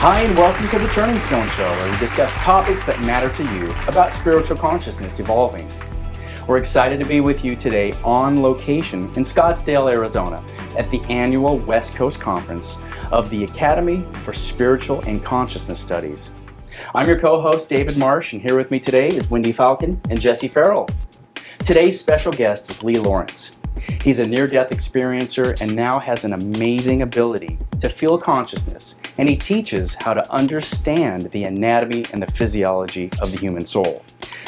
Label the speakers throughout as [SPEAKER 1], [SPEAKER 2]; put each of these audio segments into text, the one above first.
[SPEAKER 1] Hi, and welcome to the Turning Stone Show, where we discuss topics that matter to you about spiritual consciousness evolving. We're excited to be with you today on location in Scottsdale, Arizona, at the annual West Coast Conference of the Academy for Spiritual and Consciousness Studies. I'm your co-host, David Marsh, and here with me today is Wendy Falcon and Jesse Farrell. Today's special guest is Lee Lawrence. He's a near-death experiencer and now has an amazing ability to feel consciousness, and he teaches how to understand the anatomy and the physiology of the human soul.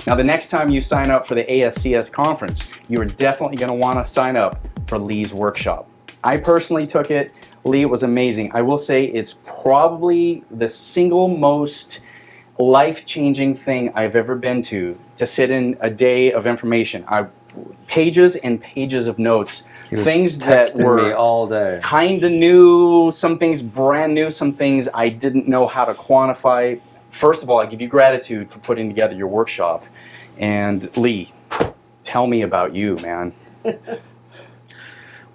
[SPEAKER 1] Now, the next time you sign up for the ASCS conference, you are definitely going to want to sign up for Lee's workshop. I personally took it. Lee, it was amazing. I will say it's probably the single most life-changing thing I've ever been to sit in a day of information. Pages and pages of notes, things that were
[SPEAKER 2] me all day.
[SPEAKER 1] Kind of new, some things brand new, some things I didn't know how to quantify. First of all, I give you gratitude for putting together your workshop. And Lee, tell me about you, man.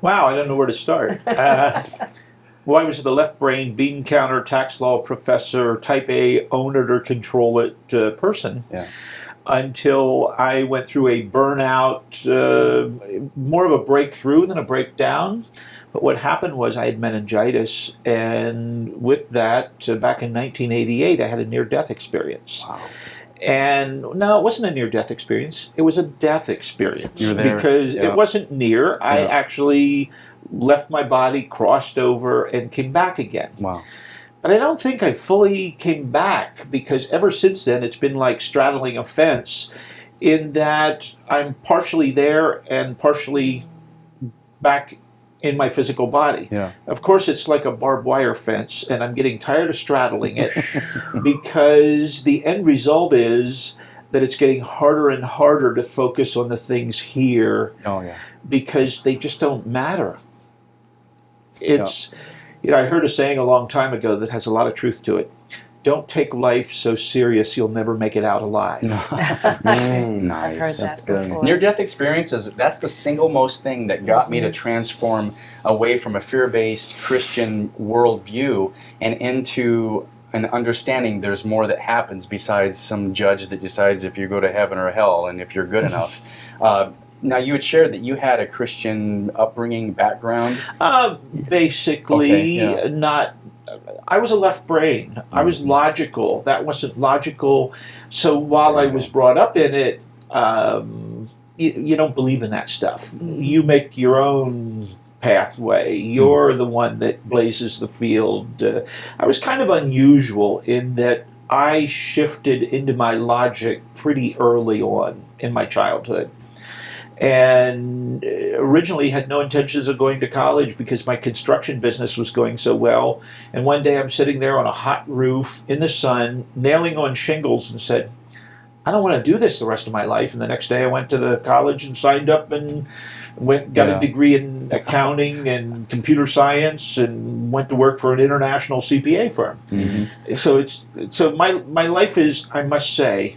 [SPEAKER 3] Wow, I don't know where to start. Well, I was the left brain, bean counter, tax law professor, type A, own it or control it person.
[SPEAKER 1] Yeah.
[SPEAKER 3] Until I went through a burnout, more of a breakthrough than a breakdown. But what happened was I had meningitis, and with that, back in 1988, I had a near-death experience.
[SPEAKER 1] Wow.
[SPEAKER 3] And no, it wasn't a near-death experience. It was a death experience.
[SPEAKER 1] You were there.
[SPEAKER 3] Because
[SPEAKER 1] Yeah.
[SPEAKER 3] it wasn't near. I actually left my body, crossed over, and came back again.
[SPEAKER 1] Wow.
[SPEAKER 3] But I don't think I fully came back, because ever since then it's been like straddling a fence, in that I'm partially there and partially back in my physical body.
[SPEAKER 1] Yeah.
[SPEAKER 3] Of course, it's like a barbed wire fence, and I'm getting tired of straddling it because the end result is that it's getting harder and harder to focus on the things here
[SPEAKER 1] Oh, yeah.
[SPEAKER 3] because they just don't matter. It's... You know, I heard a saying a long time ago that has a lot of truth to it. Don't take life so serious, you'll never make it out alive.
[SPEAKER 1] Nice.
[SPEAKER 4] I've heard
[SPEAKER 1] That's
[SPEAKER 4] that
[SPEAKER 1] good.
[SPEAKER 4] before.
[SPEAKER 1] Near-death experiences, that's the single most thing that got me to transform away from a fear-based Christian worldview and into an understanding there's more that happens besides some judge that decides if you go to heaven or hell and if you're good enough. Now, you had shared that you had a Christian upbringing background.
[SPEAKER 3] Basically,
[SPEAKER 1] Okay, yeah.
[SPEAKER 3] not... I was a left brain. I was logical. That wasn't logical. So while I was brought up in it, you don't believe in that stuff. You make your own pathway. You're the one that blazes the field. I was kind of unusual in that I shifted into my logic pretty early on in my childhood. And originally had no intentions of going to college because my construction business was going so well. And one day I'm sitting there on a hot roof in the sun, nailing on shingles, and said, I don't want to do this the rest of my life. And the next day I went to the college and signed up and got a degree in accounting and computer science and went to work for an international CPA firm.
[SPEAKER 1] Mm-hmm.
[SPEAKER 3] So my life is, I must say,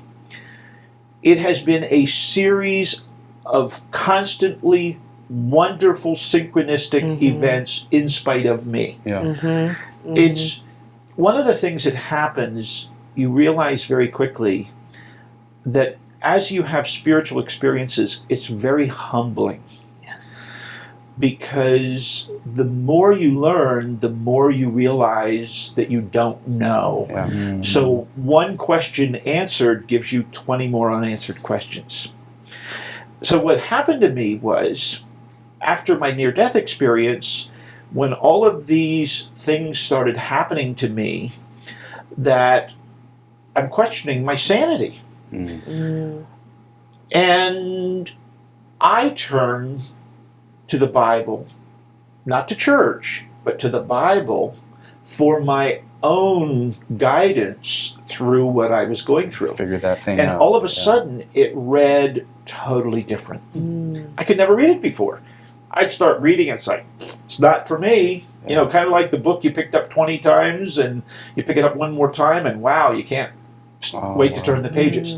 [SPEAKER 3] it has been a series of constantly wonderful synchronistic events in spite of me.
[SPEAKER 1] Yeah.
[SPEAKER 3] It's one of the things that happens, you realize very quickly that as you have spiritual experiences, it's very humbling.
[SPEAKER 4] Yes.
[SPEAKER 3] Because the more you learn, the more you realize that you don't know.
[SPEAKER 1] Yeah.
[SPEAKER 3] So one question answered gives you 20 more unanswered questions. So what happened to me was, after my near-death experience, when all of these things started happening to me, that I'm questioning my sanity. And I turn to the Bible, not to church, but to the Bible for my own guidance through what I was going through.
[SPEAKER 1] Figure that thing
[SPEAKER 3] And
[SPEAKER 1] out.
[SPEAKER 3] all of a sudden, it read totally different. I could never read it before. I'd start reading, it's like, it's not for me. You know, kind of like the book you picked up 20 times, and you pick it up one more time, and wow, you can't wait to turn the pages.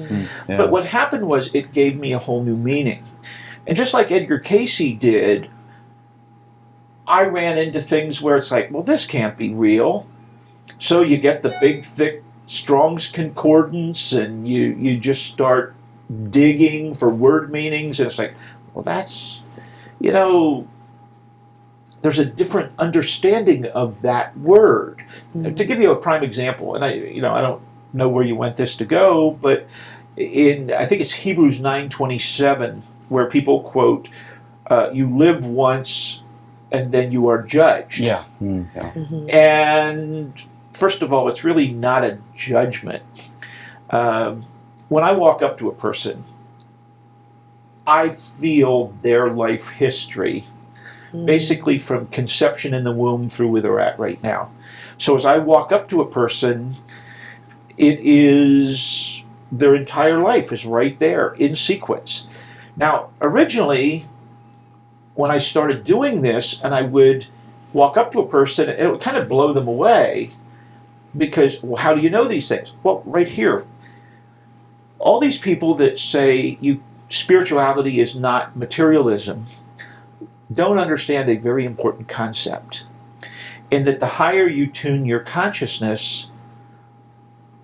[SPEAKER 1] Yeah.
[SPEAKER 3] But what happened was, it gave me a whole new meaning. And just like Edgar Cayce did, I ran into things where it's like, well, this can't be real. So you get the big, thick Strong's Concordance, and you just start digging for word meanings, and it's like, well, that's, there's a different understanding of that word.
[SPEAKER 4] Mm-hmm.
[SPEAKER 3] To give you a prime example, and I don't know where you want this to go, but I think it's Hebrews 9:27, where people quote, "You live once, and then you are judged."
[SPEAKER 1] Yeah.
[SPEAKER 3] Mm-hmm.
[SPEAKER 1] Yeah.
[SPEAKER 4] Mm-hmm.
[SPEAKER 3] And first of all, it's really not a judgment. When I walk up to a person, I feel their life history, basically from conception in the womb through where they're at right now. So as I walk up to a person, it is their entire life is right there in sequence. Now, originally, when I started doing this, and I would walk up to a person, and it would kind of blow them away, because, well, how do you know these things? Well, right here. All these people that say spirituality is not materialism don't understand a very important concept, in that the higher you tune your consciousness,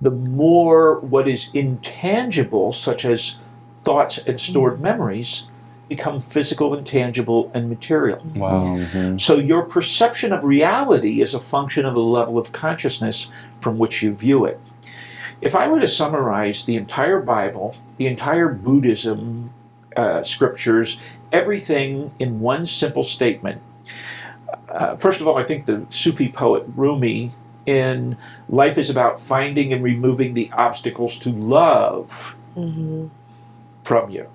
[SPEAKER 3] the more what is intangible, such as thoughts and stored memories, become physical and tangible and material.
[SPEAKER 1] Wow.
[SPEAKER 2] Mm-hmm.
[SPEAKER 3] So your perception of reality is a function of the level of consciousness from which you view it. If I were to summarize the entire Bible, the entire Buddhism scriptures, everything in one simple statement, first of all, I think the Sufi poet Rumi, in Life is About Finding and Removing the Obstacles to Love from You.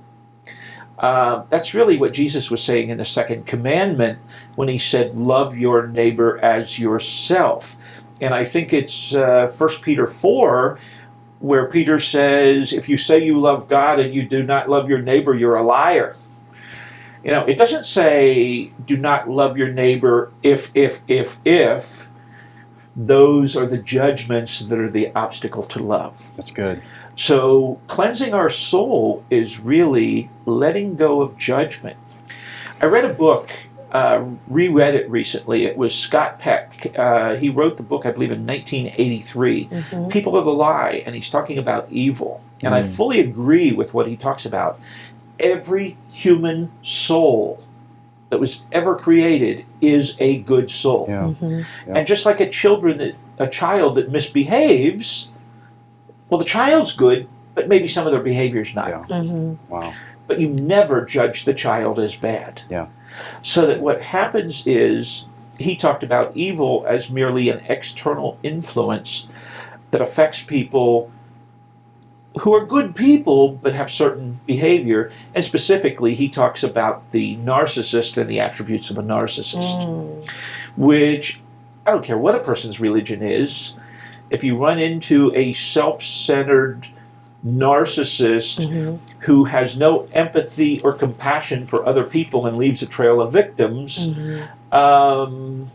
[SPEAKER 3] That's really what Jesus was saying in the second commandment when he said, love your neighbor as yourself. And I think it's 1 Peter 4, where Peter says, if you say you love God and you do not love your neighbor, you're a liar. It doesn't say do not love your neighbor if those are the judgments that are the obstacle to love.
[SPEAKER 1] That's good.
[SPEAKER 3] So cleansing our soul is really letting go of judgment. I read a book, reread it recently. It was Scott Peck. He wrote the book, I believe, in 1983, People of the Lie, and he's talking about evil. And I fully agree with what he talks about. Every human soul that was ever created is a good soul.
[SPEAKER 1] Yeah.
[SPEAKER 3] And just like a child that misbehaves, well, the child's good, but maybe some of their behavior's not.
[SPEAKER 1] Yeah. Wow.
[SPEAKER 3] But you never judge the child as bad.
[SPEAKER 1] Yeah.
[SPEAKER 3] So that what happens is, he talked about evil as merely an external influence that affects people who are good people but have certain behavior. And specifically, he talks about the narcissist and the attributes of a narcissist, which, I don't care what a person's religion is, if you run into a self-centered narcissist who has no empathy or compassion for other people and leaves a trail of victims, that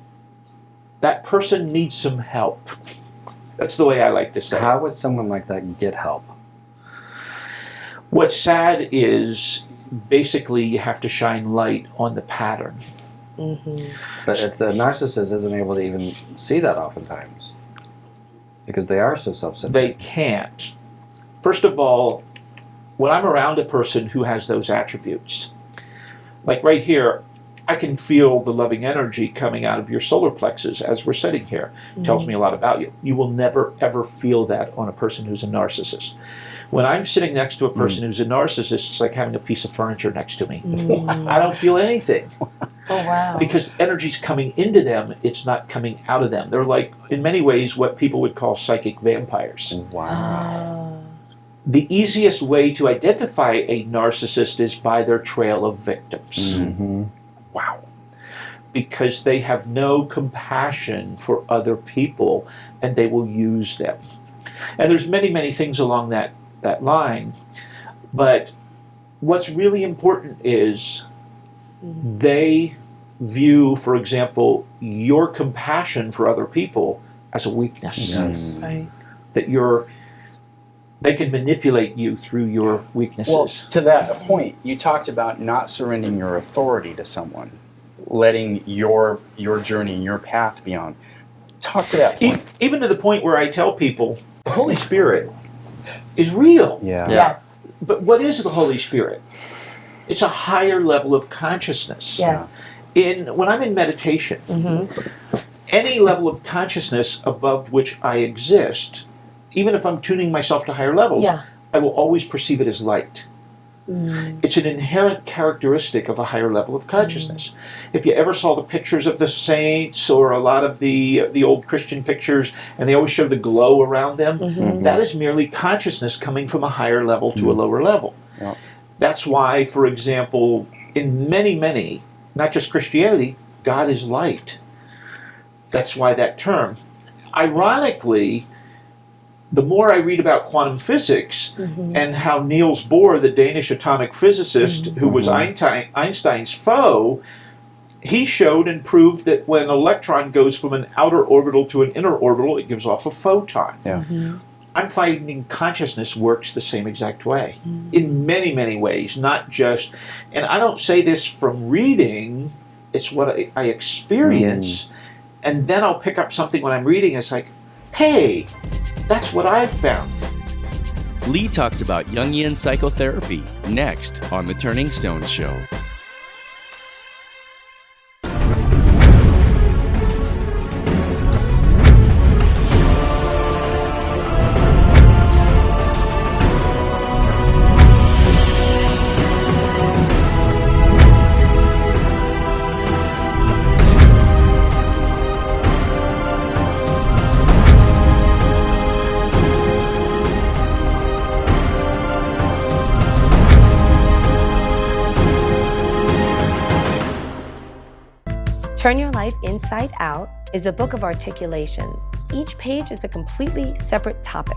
[SPEAKER 3] person needs some help. That's the way I like to say it.
[SPEAKER 2] How would someone like that get help?
[SPEAKER 3] What's sad is, basically, you have to shine light on the pattern.
[SPEAKER 2] But if the narcissist isn't able to even see that oftentimes, because they are so self-centered.
[SPEAKER 3] They can't. First of all, when I'm around a person who has those attributes, like right here, I can feel the loving energy coming out of your solar plexus as we're sitting here. It tells me a lot about you. You will never, ever feel that on a person who's a narcissist. When I'm sitting next to a person who's a narcissist, it's like having a piece of furniture next to me. I don't feel anything.
[SPEAKER 4] Oh, wow.
[SPEAKER 3] Because energy's coming into them, it's not coming out of them. They're like, in many ways, what people would call psychic vampires.
[SPEAKER 2] Wow.
[SPEAKER 3] The easiest way to identify a narcissist is by their trail of victims. Wow. Because they have no compassion for other people, and they will use them. And there's many, many things along that line. But what's really important is they view, for example, your compassion for other people as a weakness.
[SPEAKER 2] Yes.
[SPEAKER 4] Right.
[SPEAKER 3] That they can manipulate you through your weaknesses.
[SPEAKER 1] Well, to that point, you talked about not surrendering your authority to someone, letting your journey and your path be on. Talk to that point.
[SPEAKER 3] Even to the point where I tell people the Holy Spirit is real.
[SPEAKER 1] Yeah.
[SPEAKER 4] Yes.
[SPEAKER 3] But what is the Holy Spirit? It's a higher level of consciousness.
[SPEAKER 4] Yes.
[SPEAKER 3] When I'm in meditation, any level of consciousness above which I exist, even if I'm tuning myself to higher levels,
[SPEAKER 4] Yeah.
[SPEAKER 3] I will always perceive it as light. It's an inherent characteristic of a higher level of consciousness. If you ever saw the pictures of the saints or a lot of the old Christian pictures, and they always show the glow around them, that is merely consciousness coming from a higher level to a lower level.
[SPEAKER 1] Yeah.
[SPEAKER 3] That's why, for example, in many, not just Christianity, God is light. That's why that term. Ironically, the more I read about quantum physics and how Niels Bohr, the Danish atomic physicist who was Einstein's foe, he showed and proved that when an electron goes from an outer orbital to an inner orbital, it gives off a photon.
[SPEAKER 1] Yeah.
[SPEAKER 3] I'm finding consciousness works the same exact way in many ways, not just, and I don't say this from reading, it's what I experience, and then I'll pick up something when I'm reading, it's like, hey, that's what I've found.
[SPEAKER 5] Lee talks about Jungian psychotherapy next on The Turning Stone Show.
[SPEAKER 6] Turn Your Life Inside Out is a book of articulations. Each page is a completely separate topic.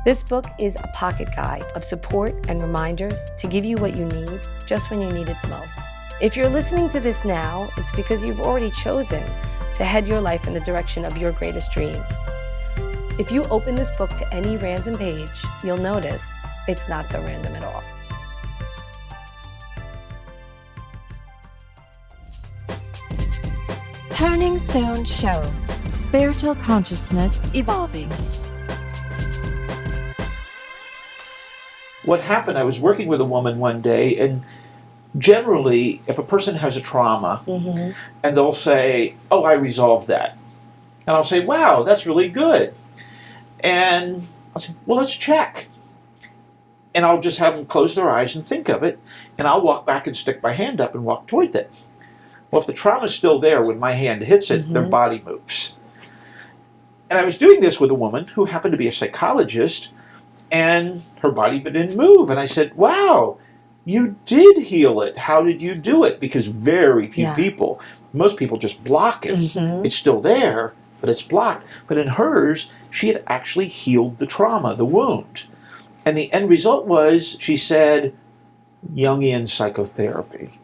[SPEAKER 6] This book is a pocket guide of support and reminders to give you what you need just when you need it the most. If you're listening to this now, it's because you've already chosen to head your life in the direction of your greatest dreams. If you open this book to any random page, you'll notice it's not so random at all.
[SPEAKER 7] Turning Stone Show. Spiritual consciousness evolving.
[SPEAKER 3] What happened, I was working with a woman one day, and generally, if a person has a trauma, and they'll say, oh, I resolved that. And I'll say, wow, that's really good. And I'll say, well, let's check. And I'll just have them close their eyes and think of it, and I'll walk back and stick my hand up and walk toward it. Well, if the trauma's still there when my hand hits it, their body moves. And I was doing this with a woman who happened to be a psychologist, and her body didn't move. And I said, wow, you did heal it. How did you do it? Because very few people, most people just block it. It's still there, but it's blocked. But in hers, she had actually healed the trauma, the wound. And the end result was, she said, Jungian psychotherapy.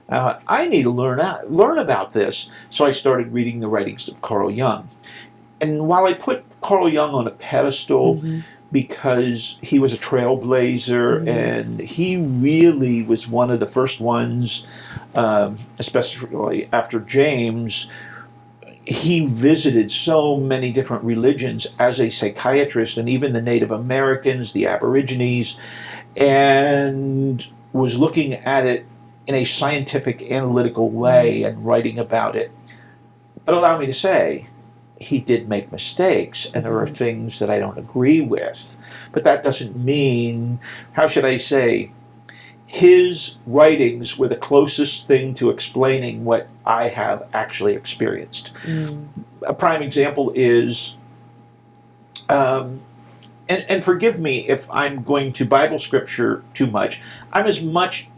[SPEAKER 3] I need to learn about this. So I started reading the writings of Carl Jung. And while I put Carl Jung on a pedestal because he was a trailblazer and he really was one of the first ones, especially after James, he visited so many different religions as a psychiatrist, and even the Native Americans, the Aborigines, and was looking at it in a scientific, analytical way and writing about it. But allow me to say, he did make mistakes, and there are things that I don't agree with. But that doesn't mean, how should I say, his writings were the closest thing to explaining what I have actually experienced. A prime example is, and forgive me if I'm going to Bible scripture too much, I'm as much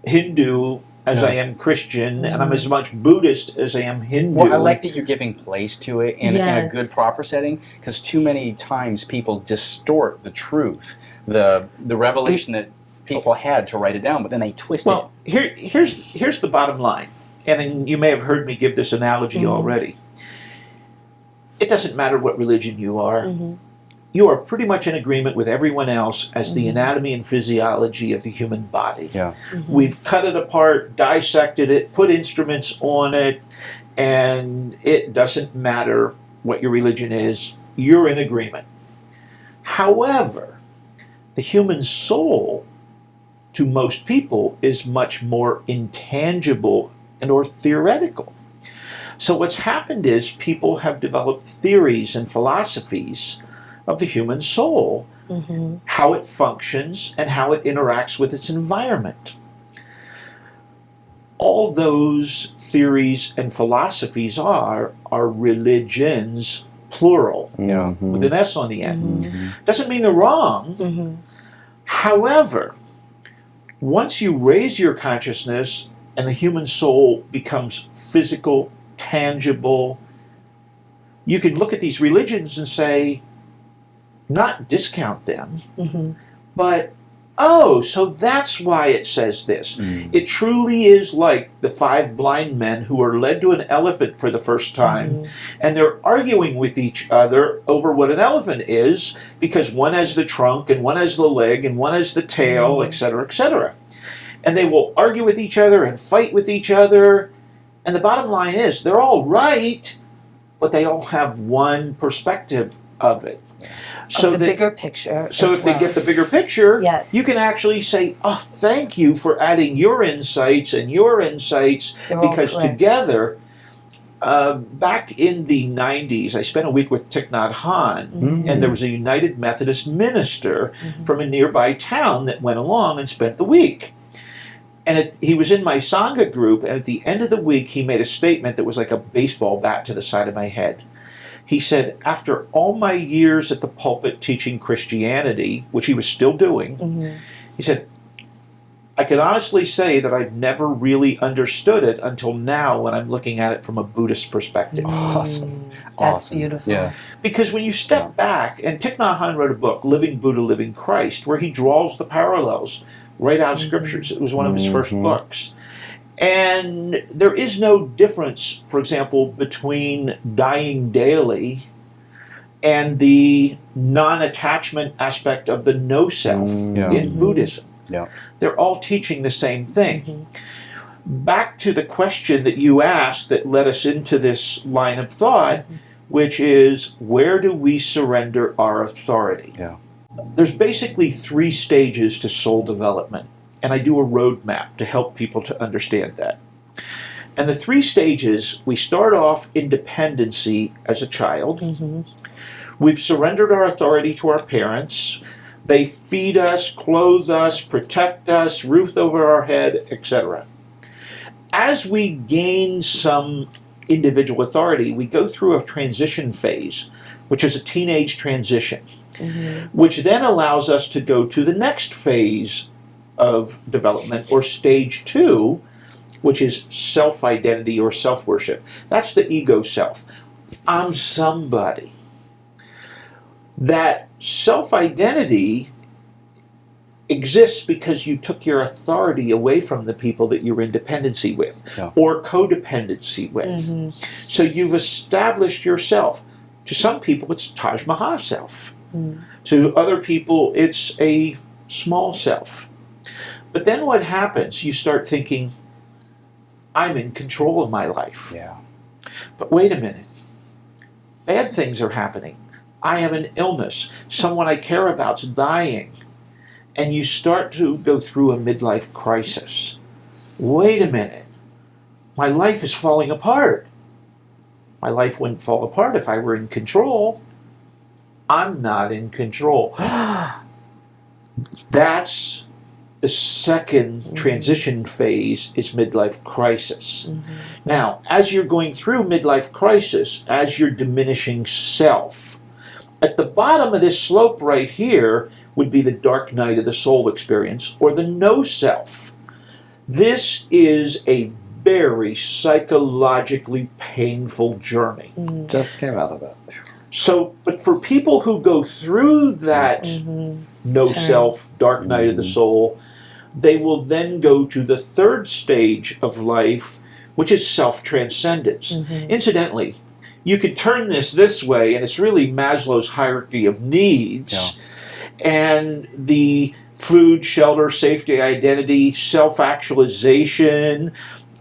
[SPEAKER 3] Hindu as I am Christian, and I'm as much Buddhist as I am Hindu.
[SPEAKER 1] Well, I like that you're giving place to it in a good,
[SPEAKER 6] Yes.
[SPEAKER 1] proper setting, because too many times people distort the truth, the revelation that people had to write it down, but then they twist
[SPEAKER 3] Well, here's the bottom line, and you may have heard me give this analogy already. It doesn't matter what religion you are. You are pretty much in agreement with everyone else as the anatomy and physiology of the human body.
[SPEAKER 1] Yeah.
[SPEAKER 3] We've cut it apart, dissected it, put instruments on it, and it doesn't matter what your religion is, you're in agreement. However, the human soul, to most people, is much more intangible and or theoretical. So what's happened is people have developed theories and philosophies of the human soul, how it functions and how it interacts with its environment. All those theories and philosophies are religions, plural, with an S on the end. Doesn't mean they're wrong. However, once you raise your consciousness and the human soul becomes physical, tangible, you can look at these religions and say, not discount them, but, oh, so that's why it says this. It truly is like the 5 blind men who are led to an elephant for the first time, and they're arguing with each other over what an elephant is, because one has the trunk, and one has the leg, and one has the tail, etc., etc. And they will argue with each other and fight with each other, and the bottom line is, they're all right, but they all have one perspective of it.
[SPEAKER 6] So the bigger picture.
[SPEAKER 3] So if they get the bigger picture,
[SPEAKER 6] yes,
[SPEAKER 3] you can actually say, oh, thank you for adding your insights and your insights, because together, back in the 90s, I spent a week with Thich Nhat Hanh, and there was a United Methodist minister from a nearby town that went along and spent the week. And he was in my Sangha group, and at the end of the week, he made a statement that was like a baseball bat to the side of my head. He said, after all my years at the pulpit teaching Christianity, which he was still doing, he said, I can honestly say that I've never really understood it until now when I'm looking at it from a Buddhist perspective.
[SPEAKER 2] Awesome.
[SPEAKER 6] That's beautiful.
[SPEAKER 2] Yeah.
[SPEAKER 3] Because when you step back, and Thich Nhat Hanh wrote a book, Living Buddha, Living Christ, where he draws the parallels right out of scriptures. It was one of his first books. And there is no difference, for example, between dying daily and the non-attachment aspect of the no-self in Buddhism. They're all teaching the same thing. Back to the question that you asked that led us into this line of thought, which is, where do we surrender our authority? There's basically 3 stages to soul development, and I do a roadmap to help people to understand that. And the 3 stages, we start off in dependency as a child. We've surrendered our authority to our parents. They feed us, clothe us, protect us, roof over our head, etc. As we gain some individual authority, we go through a transition phase, which is a teenage transition, which then allows us to go to the next phase of development, or stage 2, which is self-identity or self-worship. That's the ego self. I'm somebody. That self-identity exists because you took your authority away from the people that you're in dependency with, or codependency with. So you've established yourself. To some people, it's Taj Mahal self. To other people, it's a small self. But then what happens? You start thinking, I'm in control of my life. But wait a minute. Bad things are happening. I have an illness. Someone I care about's dying. And you start to go through a midlife crisis. Wait a minute. My life is falling apart. My life wouldn't fall apart if I were in control. I'm not in control. That's the second transition phase, is midlife crisis. Now, as you're going through midlife crisis, as you're diminishing self, at the bottom of this slope right here would be the dark night of the soul experience, or the no self. This is a very psychologically painful journey.
[SPEAKER 2] Just came out of it.
[SPEAKER 3] So, but for people who go through that no self, dark night of the soul, they will then go to the 3rd stage of life, which is self-transcendence. Incidentally, you could turn this way, and it's really Maslow's hierarchy of needs. And the food, shelter, safety, identity, self-actualization.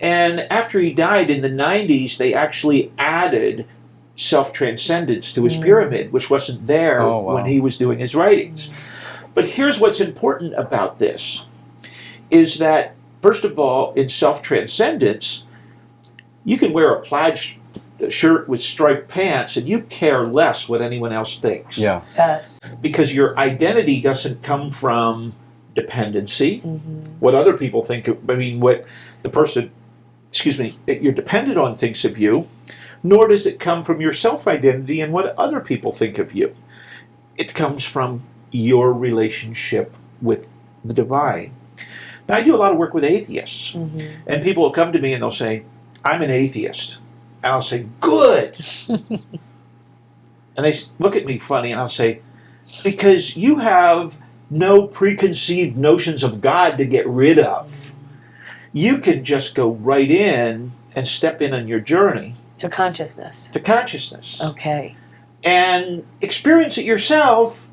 [SPEAKER 3] And after he died in the 90s, they actually added self-transcendence to his pyramid, which wasn't there
[SPEAKER 1] Oh, wow.
[SPEAKER 3] when he was doing his writings. But here's what's important about this, is that, first of all, in self-transcendence, you can wear a plaid shirt with striped pants and you care less what anyone else thinks.
[SPEAKER 1] Yeah.
[SPEAKER 4] Yes.
[SPEAKER 3] Because your identity doesn't come from dependency, what other people think of, what the person, that you're dependent on thinks of you, nor does it come from your self-identity and what other people think of you. It comes from your relationship with the divine. Now, I do a lot of work with atheists, and people will come to me and they'll say, I'm an atheist. And I'll say, good. And they look at me funny and I'll say, because you have no preconceived notions of God to get rid of. You can just go right in and step in on your journey
[SPEAKER 4] To consciousness.
[SPEAKER 3] to consciousness
[SPEAKER 4] Okay.
[SPEAKER 3] and experience it yourself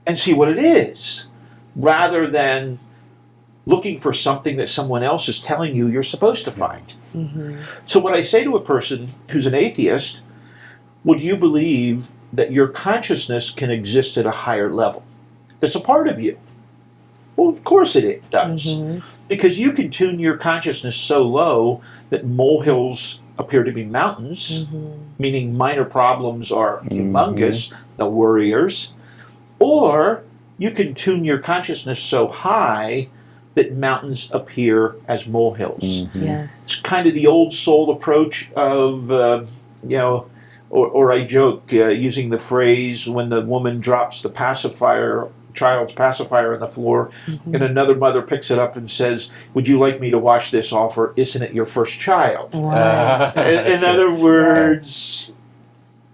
[SPEAKER 3] and see what it is, rather than looking for something that someone else is telling you you're supposed to find. So what I say to a person who's an atheist, would you believe that your consciousness can exist at a higher level? That's a part of you. Well, of course it does. Because you can tune your consciousness so low that molehills appear to be mountains, meaning minor problems are humongous, the worriers. Or you can tune your consciousness so high that mountains appear as molehills.
[SPEAKER 4] Yes.
[SPEAKER 3] It's kind of the old soul approach of, or I joke using the phrase when the woman drops the child's pacifier on the floor, and another mother picks it up and says, would you like me to wash this off, or isn't it your first child?
[SPEAKER 4] Wow.
[SPEAKER 3] In other words,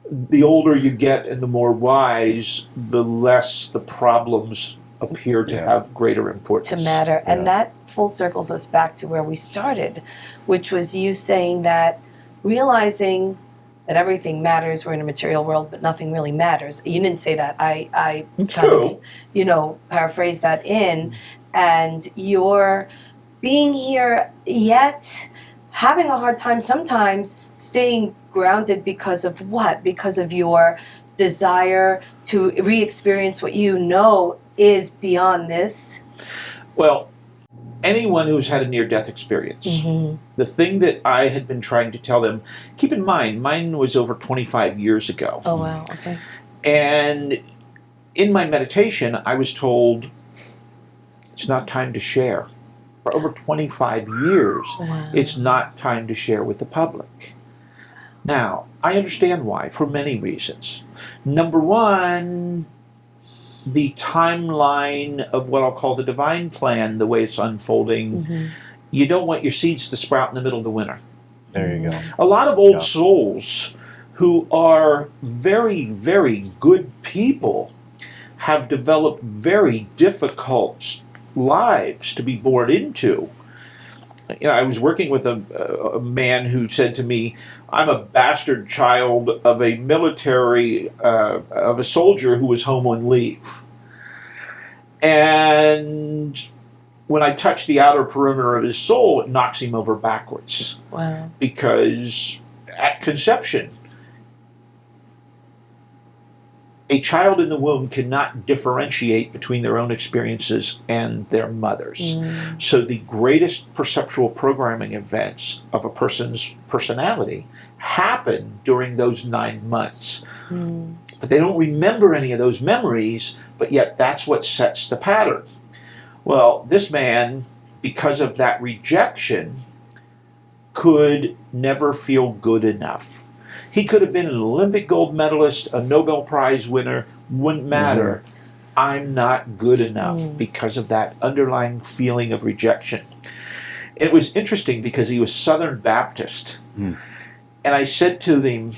[SPEAKER 3] the older you get and the more wise, the less the problems appear to have greater importance.
[SPEAKER 4] To matter. And that full circles us back to where we started, which was you saying that realizing that everything matters, we're in a material world, but nothing really matters. You didn't say that. I kind of, paraphrase that in, and you're being here yet having a hard time sometimes staying grounded because of what? Because of your desire to re-experience what you know is beyond this.
[SPEAKER 3] Well, anyone who's had a near-death experience, the thing that I had been trying to tell them, keep in mind, mine was over 25 years ago.
[SPEAKER 4] Oh, wow. Okay.
[SPEAKER 3] And in my meditation, I was told, it's not time to share. For over 25 years, it's not time to share with the public. Now, I understand why, for many reasons. Number one, the timeline of what I'll call the divine plan, the way it's unfolding, you don't want your seeds to sprout in the middle of the winter.
[SPEAKER 1] There you go.
[SPEAKER 3] A lot of old souls who are very, very good people have developed very difficult lives to be born into. I was working with a man who said to me, I'm a bastard child of a military, of a soldier who was home on leave. And when I touch the outer perimeter of his soul, it knocks him over backwards.
[SPEAKER 4] Wow.
[SPEAKER 3] Because at conception, a child in the womb cannot differentiate between their own experiences and their mother's. So the greatest perceptual programming events of a person's personality happen during those 9 months. But they don't remember any of those memories, but yet that's what sets the pattern. Well, this man, because of that rejection, could never feel good enough. He could have been an Olympic gold medalist, a Nobel Prize winner, wouldn't matter. I'm not good enough because of that underlying feeling of rejection. It was interesting because he was Southern Baptist. And I said to him,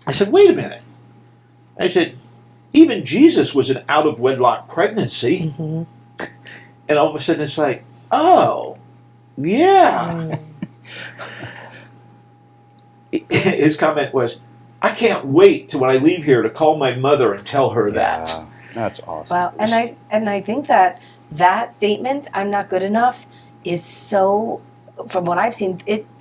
[SPEAKER 3] wait a minute. I said, even Jesus was an out-of-wedlock pregnancy. And all of a sudden it's like, oh, yeah. His comment was, I can't wait till when I leave here to call my mother and tell her that.
[SPEAKER 1] That's awesome.
[SPEAKER 4] Wow. And I think that statement, I'm not good enough, is so, from what I've seen,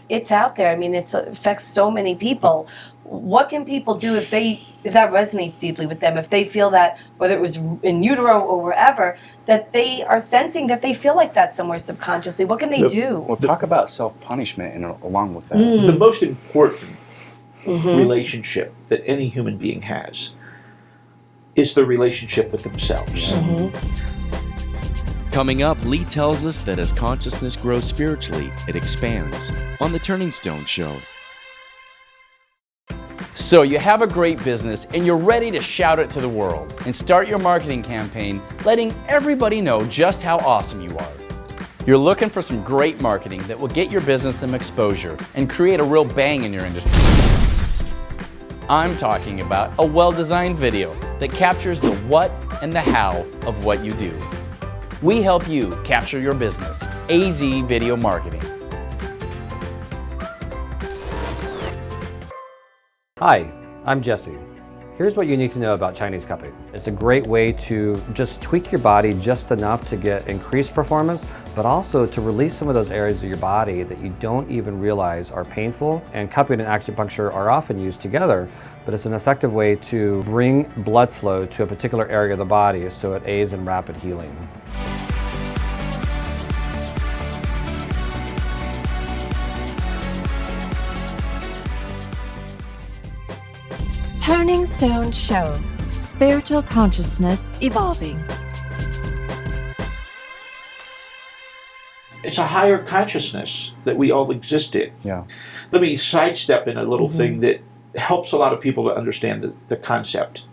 [SPEAKER 4] it's out there. I mean, it affects so many people. What can people do if that resonates deeply with them, if they feel that, whether it was in utero or wherever, that they are sensing that they feel like that somewhere subconsciously? What can they do?
[SPEAKER 1] Well, talk about self-punishment and along with that.
[SPEAKER 3] The most important relationship that any human being has is the relationship with themselves.
[SPEAKER 5] Coming up, Lee tells us that as consciousness grows spiritually, it expands on The Turning Stone Show.
[SPEAKER 1] So you have a great business and you're ready to shout it to the world and start your marketing campaign, letting everybody know just how awesome you are. You're looking for some great marketing that will get your business some exposure and create a real bang in your industry. I'm talking about a well-designed video that captures the what and the how of what you do. We help you capture your business. AZ Video Marketing.
[SPEAKER 2] Hi, I'm Jesse. Here's what you need to know about Chinese cupping. It's a great way to just tweak your body just enough to get increased performance, but also to release some of those areas of your body that you don't even realize are painful. And cupping and acupuncture are often used together, but it's an effective way to bring blood flow to a particular area of the body so it aids in rapid healing.
[SPEAKER 7] Turning Stone Show. Spiritual consciousness evolving.
[SPEAKER 3] It's a higher consciousness that we all exist in.
[SPEAKER 1] Yeah.
[SPEAKER 3] Let me sidestep in a little thing that helps a lot of people to understand the concept.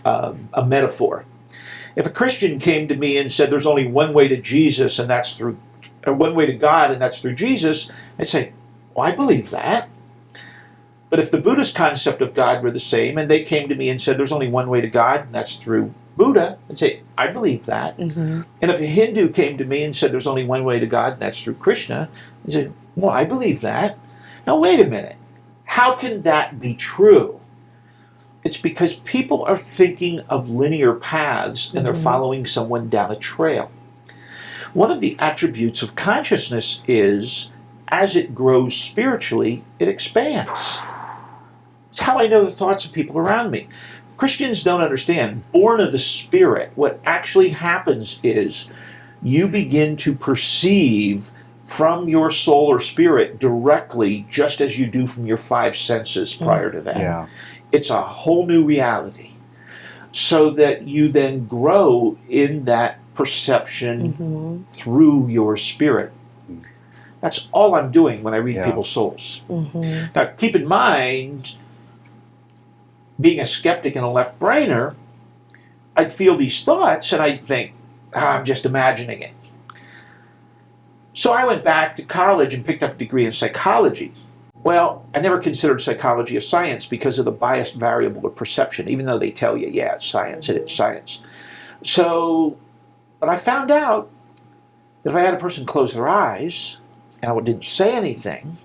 [SPEAKER 3] A metaphor. If a Christian came to me and said there's only one way to Jesus and that's through, or one way to God and that's through Jesus, I'd say, well, I believe that. But if the Buddhist concept of God were the same and they came to me and said there's only one way to God and that's through Buddha, I'd say, I believe that. And if a Hindu came to me and said there's only one way to God and that's through Krishna, I'd say, well, I believe that. Now, wait a minute. How can that be true? It's because people are thinking of linear paths and they're following someone down a trail. One of the attributes of consciousness is, as it grows spiritually, it expands. It's how I know the thoughts of people around me. Christians don't understand. Born of the Spirit, what actually happens is you begin to perceive from your soul or spirit directly, just as you do from your five senses prior to that.
[SPEAKER 1] Yeah.
[SPEAKER 3] It's a whole new reality. So that you then grow in that perception through your spirit. That's all I'm doing when I read people's souls. Now, keep in mind, being a skeptic and a left-brainer, I'd feel these thoughts and I'd think, I'm just imagining it. So I went back to college and picked up a degree in psychology. Well, I never considered psychology a science because of the biased variable of perception, even though they tell you, yeah, it's science, and it's science. So, but I found out that if I had a person close their eyes, and I didn't say anything,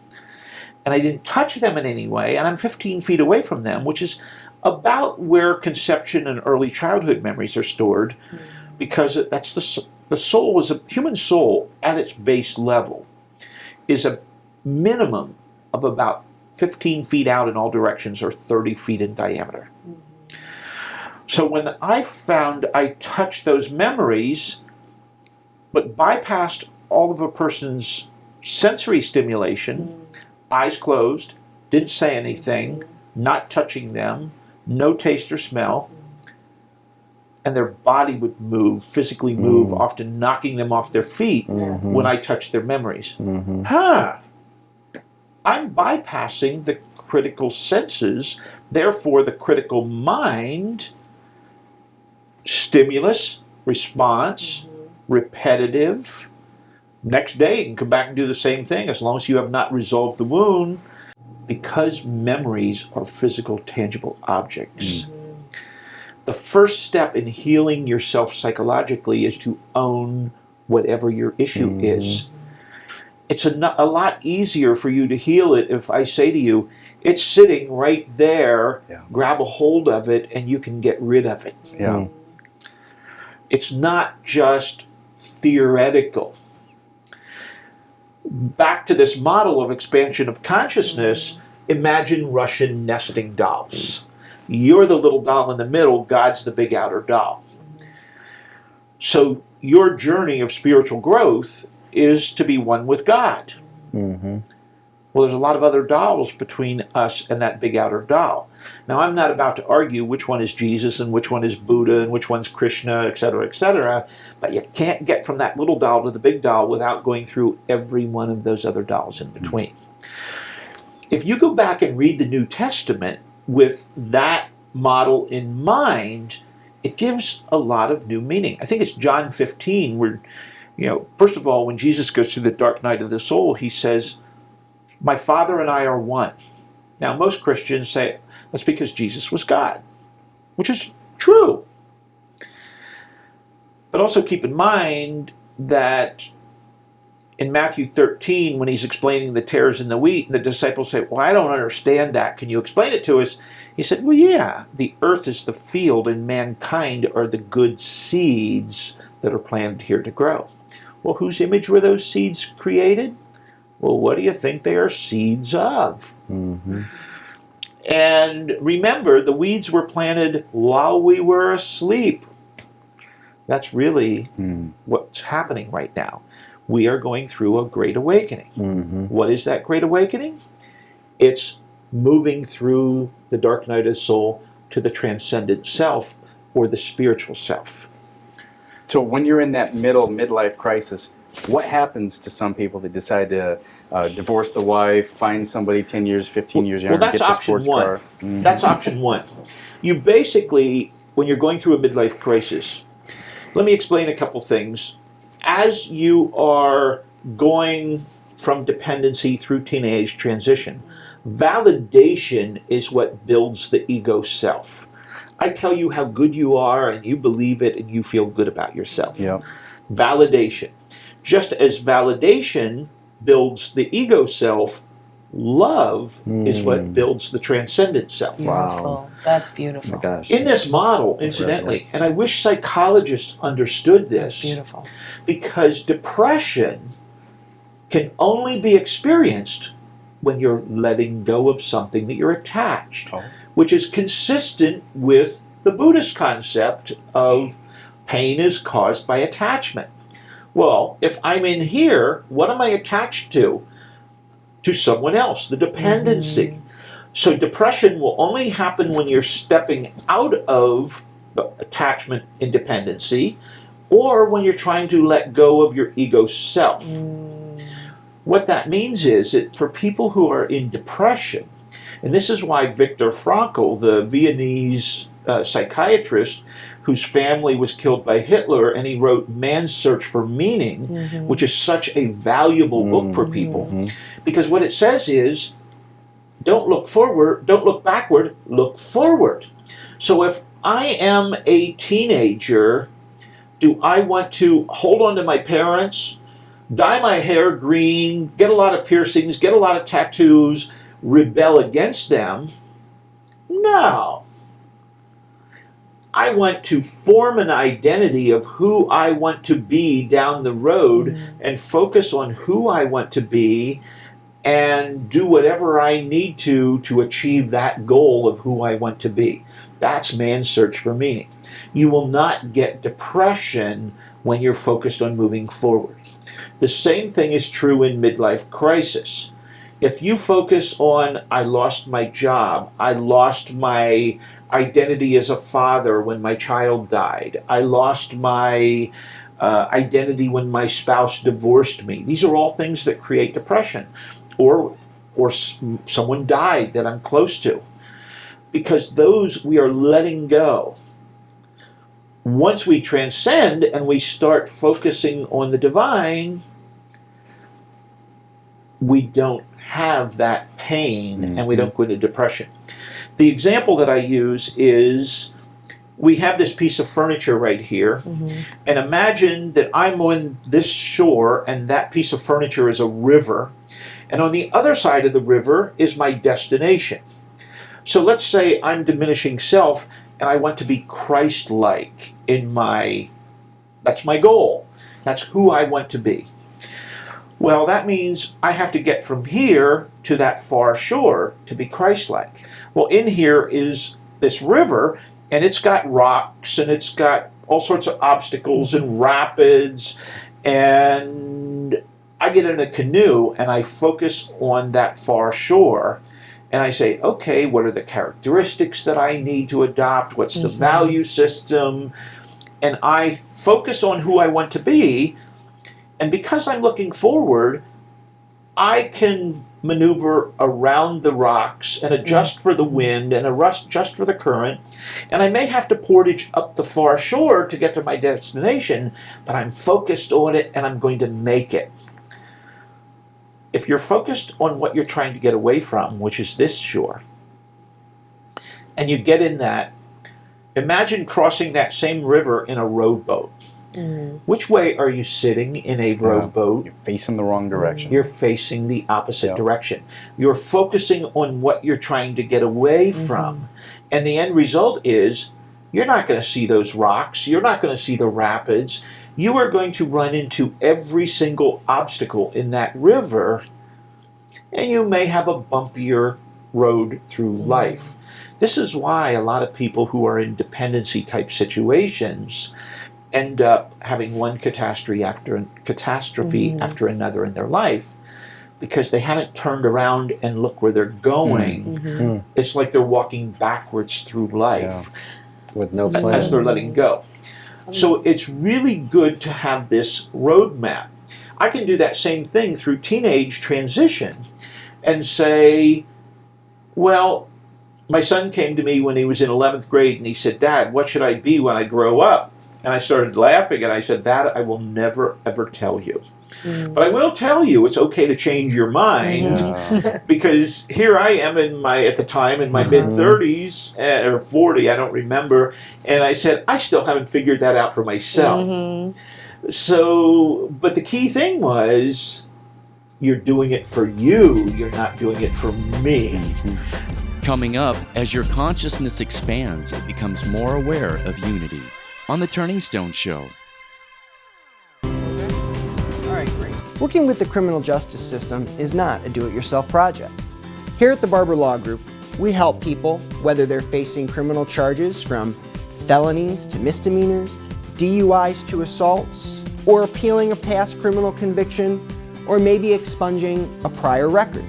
[SPEAKER 3] and I didn't touch them in any way, and I'm 15 feet away from them, which is about where conception and early childhood memories are stored, because that's the soul is a human soul at its base level is a minimum of about 15 feet out in all directions or 30 feet in diameter. So when I found I touched those memories, but bypassed all of a person's sensory stimulation, eyes closed, didn't say anything, not touching them, no taste or smell, and their body would move, physically move, often knocking them off their feet when I touched their memories. I'm bypassing the critical senses, therefore the critical mind, stimulus, response, repetitive. Next day you can come back and do the same thing as long as you have not resolved the wound, because memories are physical, tangible objects. The first step in healing yourself psychologically is to own whatever your issue is. It's a lot easier for you to heal it if I say to you, it's sitting right there, grab a hold of it, and you can get rid of it. It's not just theoretical. back to this model of expansion of consciousness, imagine Russian nesting dolls. You're the little doll in the middle, God's the big outer doll. So your journey of spiritual growth is to be one with God.
[SPEAKER 1] Mm-hmm.
[SPEAKER 3] Well, there's a lot of other dolls between us and that big outer doll. Now, I'm not about to argue which one is Jesus and which one is Buddha and which one's Krishna, etc., but you can't get from that little doll to the big doll without going through every one of those other dolls in between. If you go back and read the New Testament with that model in mind, it gives a lot of new meaning. I think it's John 15 where, first of all, when Jesus goes through the dark night of the soul, he says, "My Father and I are one." Now, most Christians say that's because Jesus was God, which is true. But also keep in mind that in Matthew 13, when he's explaining the tares and the wheat, and the disciples say, "Well, I don't understand that. Can you explain it to us?" He said, "Well, yeah, the earth is the field and mankind are the good seeds that are planted here to grow." Well, whose image were those seeds created? Well, what do you think they are seeds of?
[SPEAKER 1] Mm-hmm.
[SPEAKER 3] And remember, the weeds were planted while we were asleep. That's really what's happening right now. We are going through a great awakening.
[SPEAKER 1] Mm-hmm.
[SPEAKER 3] What is that great awakening? It's moving through the dark night of the soul to the transcendent self or the spiritual self.
[SPEAKER 1] So when you're in that midlife crisis, what happens to some people that decide to divorce the wife, find somebody 10 years, 15 years younger,
[SPEAKER 3] well, that's
[SPEAKER 1] get the
[SPEAKER 3] option
[SPEAKER 1] sports
[SPEAKER 3] one.
[SPEAKER 1] car? Mm-hmm.
[SPEAKER 3] That's option one. You basically, when you're going through a midlife crisis, let me explain a couple things. As you are going from dependency through teenage transition, validation is what builds the ego self. I tell you how good you are and you believe it and you feel good about yourself.
[SPEAKER 1] Yep.
[SPEAKER 3] Validation. Just as validation builds the ego self, love is what builds the transcendent self.
[SPEAKER 4] Beautiful. That's beautiful.
[SPEAKER 2] Oh my gosh.
[SPEAKER 3] In this model, incidentally,
[SPEAKER 2] resonates.
[SPEAKER 3] and I wish psychologists understood this,
[SPEAKER 4] That's beautiful.
[SPEAKER 3] because depression can only be experienced when you're letting go of something that you're attached, which is consistent with the Buddhist concept of pain is caused by attachment. Well, if I'm in here, what am I attached to? To someone else, the dependency. So depression will only happen when you're stepping out of the attachment and dependency, or when you're trying to let go of your ego self. What that means is that for people who are in depression, and this is why Viktor Frankl, the Viennese psychiatrist whose family was killed by Hitler, and he wrote Man's Search for Meaning, which is such a valuable book for people, because what it says is, don't look forward, don't look backward, look forward. So if I am a teenager, do I want to hold on to my parents, dye my hair green, get a lot of piercings, get a lot of tattoos, rebel against them? No. I want to form an identity of who I want to be down the road and focus on who I want to be and do whatever I need to achieve that goal of who I want to be. That's man's search for meaning. You will not get depression when you're focused on moving forward. The same thing is true in midlife crisis. If you focus on, I lost my job, I lost my identity as a father when my child died, I lost my identity when my spouse divorced me. These are all things that create depression. Or someone died that I'm close to. Because those we are letting go. Once we transcend and we start focusing on the divine, we don't have that pain and we don't go into depression. The example that I use is, we have this piece of furniture right here, and imagine that I'm on this shore and that piece of furniture is a river, and on the other side of the river is my destination. So let's say I'm diminishing self and I want to be Christ-like that's my goal. That's who I want to be. Well, that means I have to get from here to that far shore to be Christ-like. Well, in here is this river, and it's got rocks, and it's got all sorts of obstacles and rapids, and I get in a canoe and I focus on that far shore, and I say, okay, what are the characteristics that I need to adopt? What's the value system? And I focus on who I want to be, and because I'm looking forward, I can maneuver around the rocks and adjust for the wind and adjust for the current. And I may have to portage up the far shore to get to my destination, but I'm focused on it and I'm going to make it. If you're focused on what you're trying to get away from, which is this shore, and you get in that, imagine crossing that same river in a rowboat. Which way are you sitting in a rowboat?
[SPEAKER 1] You're facing the wrong direction.
[SPEAKER 3] You're facing the opposite direction. You're focusing on what you're trying to get away from. And the end result is you're not going to see those rocks. You're not going to see the rapids. You are going to run into every single obstacle in that river, and you may have a bumpier road through life. This is why a lot of people who are in dependency type situations end up having one catastrophe after another in their life, because they haven't turned around and look where they're going. It's like they're walking backwards through life
[SPEAKER 2] with no plan
[SPEAKER 3] as they're letting go. So it's really good to have this roadmap. I can do that same thing through teenage transition and say, well, my son came to me when he was in 11th grade and he said, Dad, what should I be when I grow up? And I started laughing, and I said, that I will never, ever tell you. But I will tell you it's okay to change your mind, because here I am at the time in my mid-30s, or 40, I don't remember, and I said, I still haven't figured that out for myself. So, but the key thing was, you're doing it for you, you're not doing it for me.
[SPEAKER 5] Coming up, as your consciousness expands, it becomes more aware of unity. On the Turning Stone Show.
[SPEAKER 8] Working with the criminal justice system is not a do-it-yourself project. Here at the Barber Law Group, we help people, whether they're facing criminal charges from felonies to misdemeanors, DUIs to assaults, or appealing a past criminal conviction, or maybe expunging a prior record.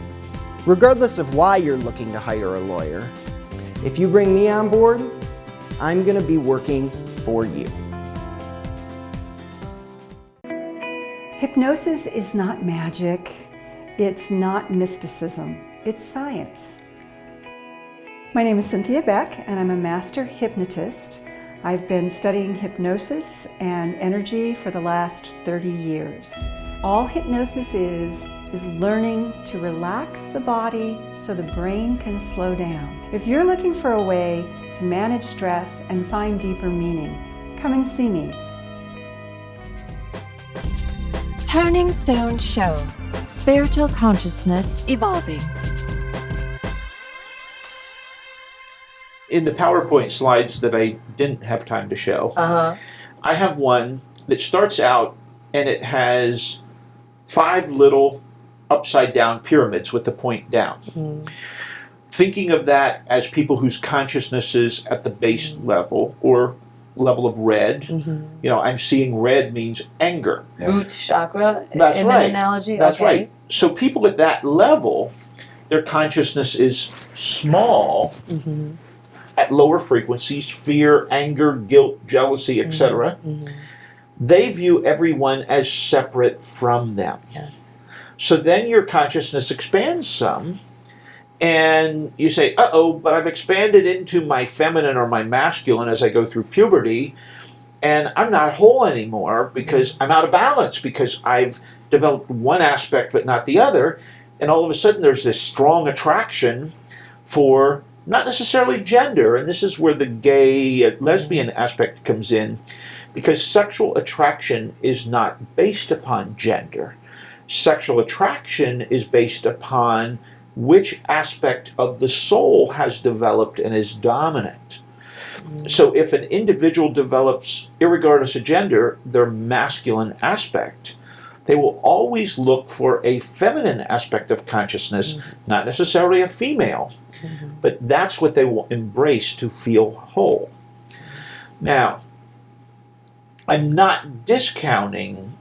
[SPEAKER 8] Regardless of why you're looking to hire a lawyer, if you bring me on board, I'm going to be working for you.
[SPEAKER 9] Hypnosis is not magic. It's not mysticism. It's science. My name is Cynthia Beck, and I'm a master hypnotist. I've been studying hypnosis and energy for the last 30 years. All hypnosis is learning to relax the body so the brain can slow down. If you're looking for a way to manage stress and find deeper meaning, come and see me.
[SPEAKER 7] Turning Stone Show. Spiritual consciousness evolving.
[SPEAKER 3] In the PowerPoint slides that I didn't have time to show, I have one that starts out and it has 5 little upside down pyramids with the point down. Thinking of that as people whose consciousness is at the base level or level of red. You know, I'm seeing red means anger.
[SPEAKER 4] Root chakra
[SPEAKER 3] That's
[SPEAKER 4] in
[SPEAKER 3] right.
[SPEAKER 4] an analogy?
[SPEAKER 3] That's
[SPEAKER 4] okay.
[SPEAKER 3] right. So people at that level, their consciousness is small, at lower frequencies, fear, anger, guilt, jealousy, etc. They view everyone as separate from them.
[SPEAKER 4] Yes.
[SPEAKER 3] So then your consciousness expands some, and you say, uh-oh, but I've expanded into my feminine or my masculine as I go through puberty, and I'm not whole anymore because I'm out of balance because I've developed one aspect but not the other, and all of a sudden there's this strong attraction for not necessarily gender, and this is where the gay, lesbian aspect comes in, because sexual attraction is not based upon gender. Sexual attraction is based upon which aspect of the soul has developed and is dominant. So if an individual develops, irregardless of gender, their masculine aspect, they will always look for a feminine aspect of consciousness, not necessarily a female, but that's what they will embrace to feel whole. Now, I'm not discounting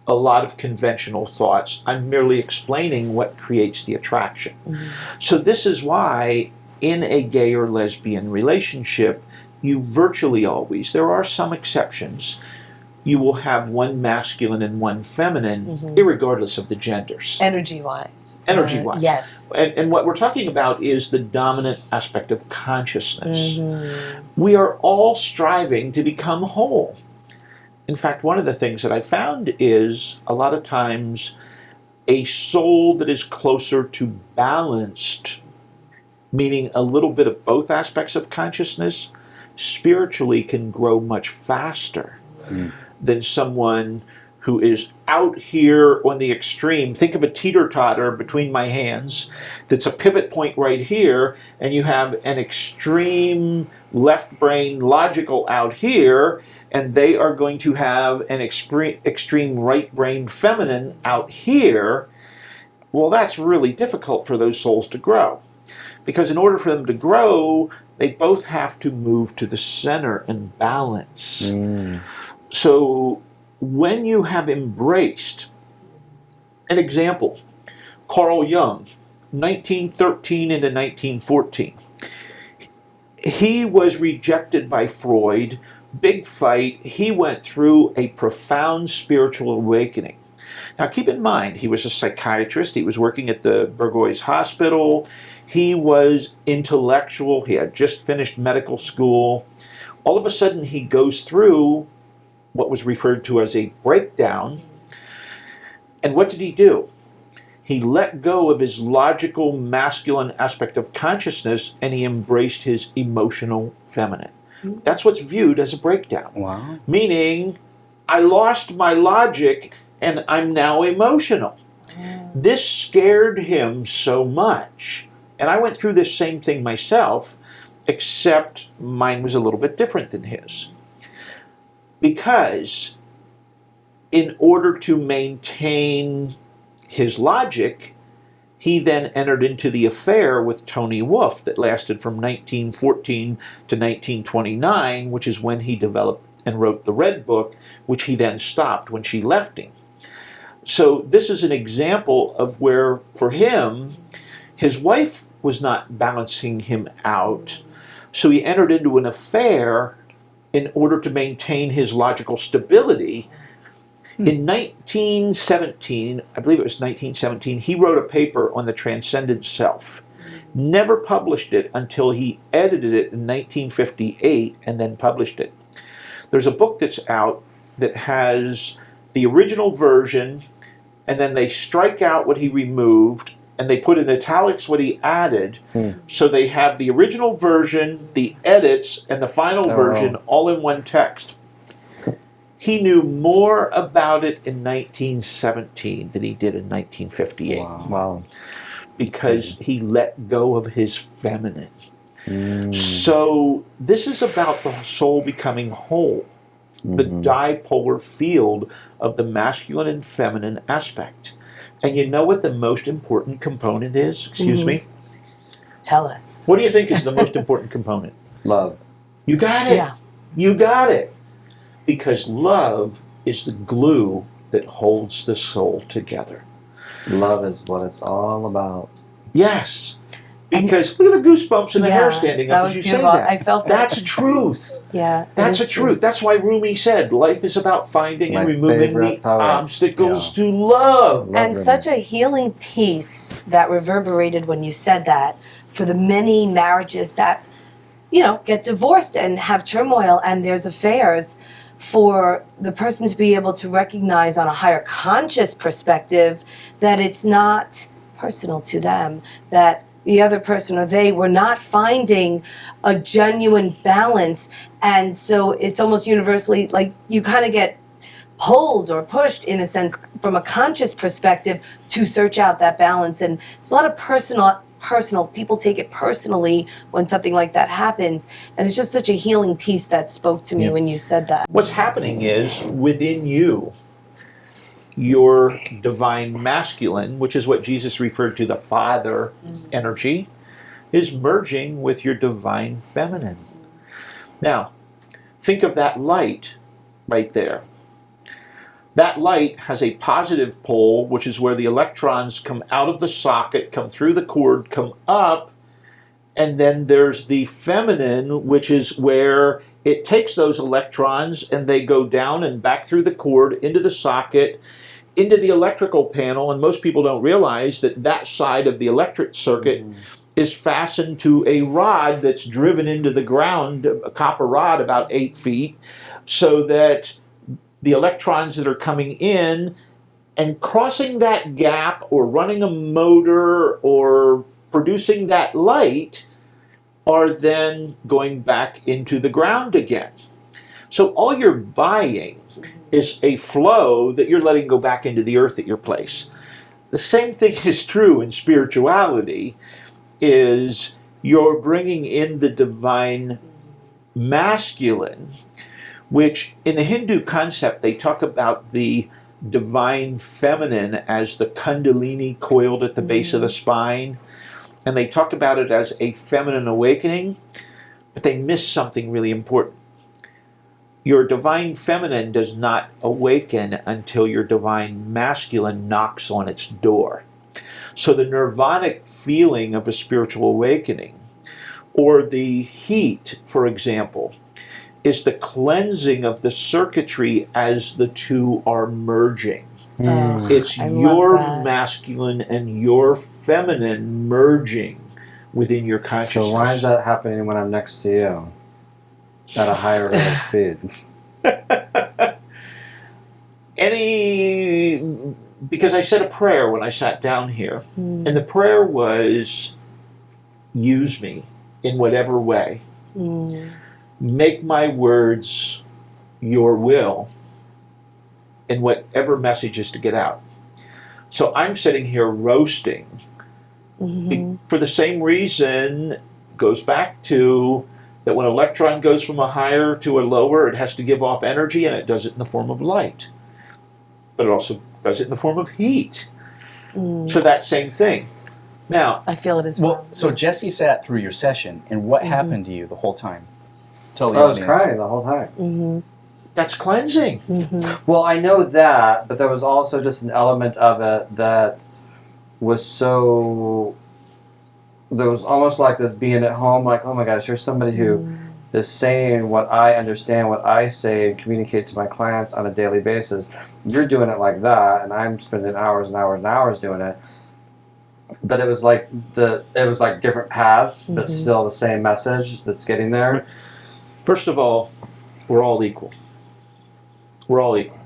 [SPEAKER 3] a lot of conventional thoughts. I'm merely explaining what creates the attraction. So this is why in a gay or lesbian relationship, you virtually always, there are some exceptions, you will have one masculine and one feminine, irregardless of the genders.
[SPEAKER 4] Energy-wise.
[SPEAKER 3] Energy-wise.
[SPEAKER 4] Yes.
[SPEAKER 3] And what we're talking about is the dominant aspect of consciousness. We are all striving to become whole. In fact, one of the things that I found is a lot of times a soul that is closer to balanced, meaning a little bit of both aspects of consciousness, spiritually can grow much faster than someone who is out here on the extreme. Think of a teeter-totter between my hands that's a pivot point right here, and you have an extreme left brain logical out here, and they are going to have an extreme right brain feminine out here. Well, that's really difficult for those souls to grow. Because in order for them to grow, they both have to move to the center and balance. So when you have embraced, an example, Carl Jung, 1913 into 1914. He was rejected by Freud, big fight. He went through a profound spiritual awakening. Now keep in mind, he was a psychiatrist. He was working at the Burgoy's Hospital. He was intellectual. He had just finished medical school. All of a sudden, he goes through what was referred to as a breakdown. And what did he do? He let go of his logical masculine aspect of consciousness and he embraced his emotional feminine. That's what's viewed as a breakdown.
[SPEAKER 1] Wow.
[SPEAKER 3] Meaning, I lost my logic and I'm now emotional. This scared him so much. And I went through this same thing myself, except mine was a little bit different than his. Because in order to maintain his logic, he then entered into the affair with Tony Wolff that lasted from 1914 to 1929, which is when he developed and wrote the Red Book, which he then stopped when she left him. So this is an example of where, for him, his wife was not balancing him out, so he entered into an affair in order to maintain his logical stability. In 1917, I believe it was 1917, he wrote a paper on the transcendent self. Never published it until he edited it in 1958 and then published it. There's a book that's out that has the original version, and then they strike out what he removed, and they put in italics what he added. So they have the original version, the edits, and the final version all in one text. He knew more about it in 1917 than he did in 1958.
[SPEAKER 2] Wow.
[SPEAKER 3] Because he let go of his feminine. So this is about the soul becoming whole. The dipolar field of the masculine and feminine aspect. And you know what the most important component is? Excuse me?
[SPEAKER 4] Tell us.
[SPEAKER 3] What do you think is the most important component?
[SPEAKER 2] Love.
[SPEAKER 3] You got it.
[SPEAKER 4] Yeah.
[SPEAKER 3] You got it. Because love is the glue that holds the soul together.
[SPEAKER 2] Love is what it's all about.
[SPEAKER 3] Yes. Because look at the goosebumps and the hair standing
[SPEAKER 4] that
[SPEAKER 3] up
[SPEAKER 4] was
[SPEAKER 3] as you
[SPEAKER 4] beautiful.
[SPEAKER 3] say that.
[SPEAKER 4] I felt that.
[SPEAKER 3] That's truth.
[SPEAKER 4] Yeah.
[SPEAKER 3] That's the truth. That's why Rumi said life is about finding and removing the obstacles to love.
[SPEAKER 4] And such a healing piece that reverberated when you said that for the many marriages that, you know, get divorced and have turmoil and there's affairs, for the person to be able to recognize on a higher conscious perspective that it's not personal to them, that the other person or they were not finding a genuine balance. And so it's almost universally like you kind of get pulled or pushed in a sense from a conscious perspective to search out that balance. And it's a lot of personal, people take it personally when something like that happens. And it's just such a healing piece that spoke to me when you said that.
[SPEAKER 3] What's happening is within you, your divine masculine, which is what Jesus referred to the Father energy, is merging with your divine feminine. Now, think of that light right there. That light has a positive pole, which is where the electrons come out of the socket, come through the cord, come up, and then there's the feminine, which is where it takes those electrons and they go down and back through the cord, into the socket, into the electrical panel, and most people don't realize that that side of the electric circuit is fastened to a rod that's driven into the ground, a copper rod about 8 feet, so that the electrons that are coming in and crossing that gap or running a motor or producing that light are then going back into the ground again. So all you're buying is a flow that you're letting go back into the earth at your place. The same thing is true in spirituality, is you're bringing in the divine masculine, which in the Hindu concept, they talk about the divine feminine as the kundalini coiled at the base of the spine, and they talk about it as a feminine awakening, but they miss something really important. Your divine feminine does not awaken until your divine masculine knocks on its door. So the nirvanic feeling of a spiritual awakening, or the heat, for example, is the cleansing of the circuitry as the two are merging. It's your masculine and your feminine merging within your consciousness.
[SPEAKER 2] So why is that happening when I'm next to you at a higher rate of speed?
[SPEAKER 3] Because I said a prayer when I sat down here, and the prayer was, use me in whatever way. Make my words your will in whatever message is to get out. So I'm sitting here roasting for the same reason, goes back to that when an electron goes from a higher to a lower, it has to give off energy, and it does it in the form of light. But it also does it in the form of heat. So that same thing. Now,
[SPEAKER 4] I feel it as well.
[SPEAKER 1] Well, so Jesse sat through your session, and what happened to you the whole time? Tell the
[SPEAKER 2] I was
[SPEAKER 1] audience.
[SPEAKER 2] crying the whole time.
[SPEAKER 3] that's cleansing.
[SPEAKER 2] Well, I know that, but there was also just an element of it that was so... There was almost like this being at home, like, oh my gosh, here's somebody who is saying what I understand, what I say, and communicate to my clients on a daily basis. You're doing it like that, and I'm spending hours and hours and hours doing it. But it was like different paths, but still the same message that's getting there.
[SPEAKER 3] First of all, we're all equal. We're all equal.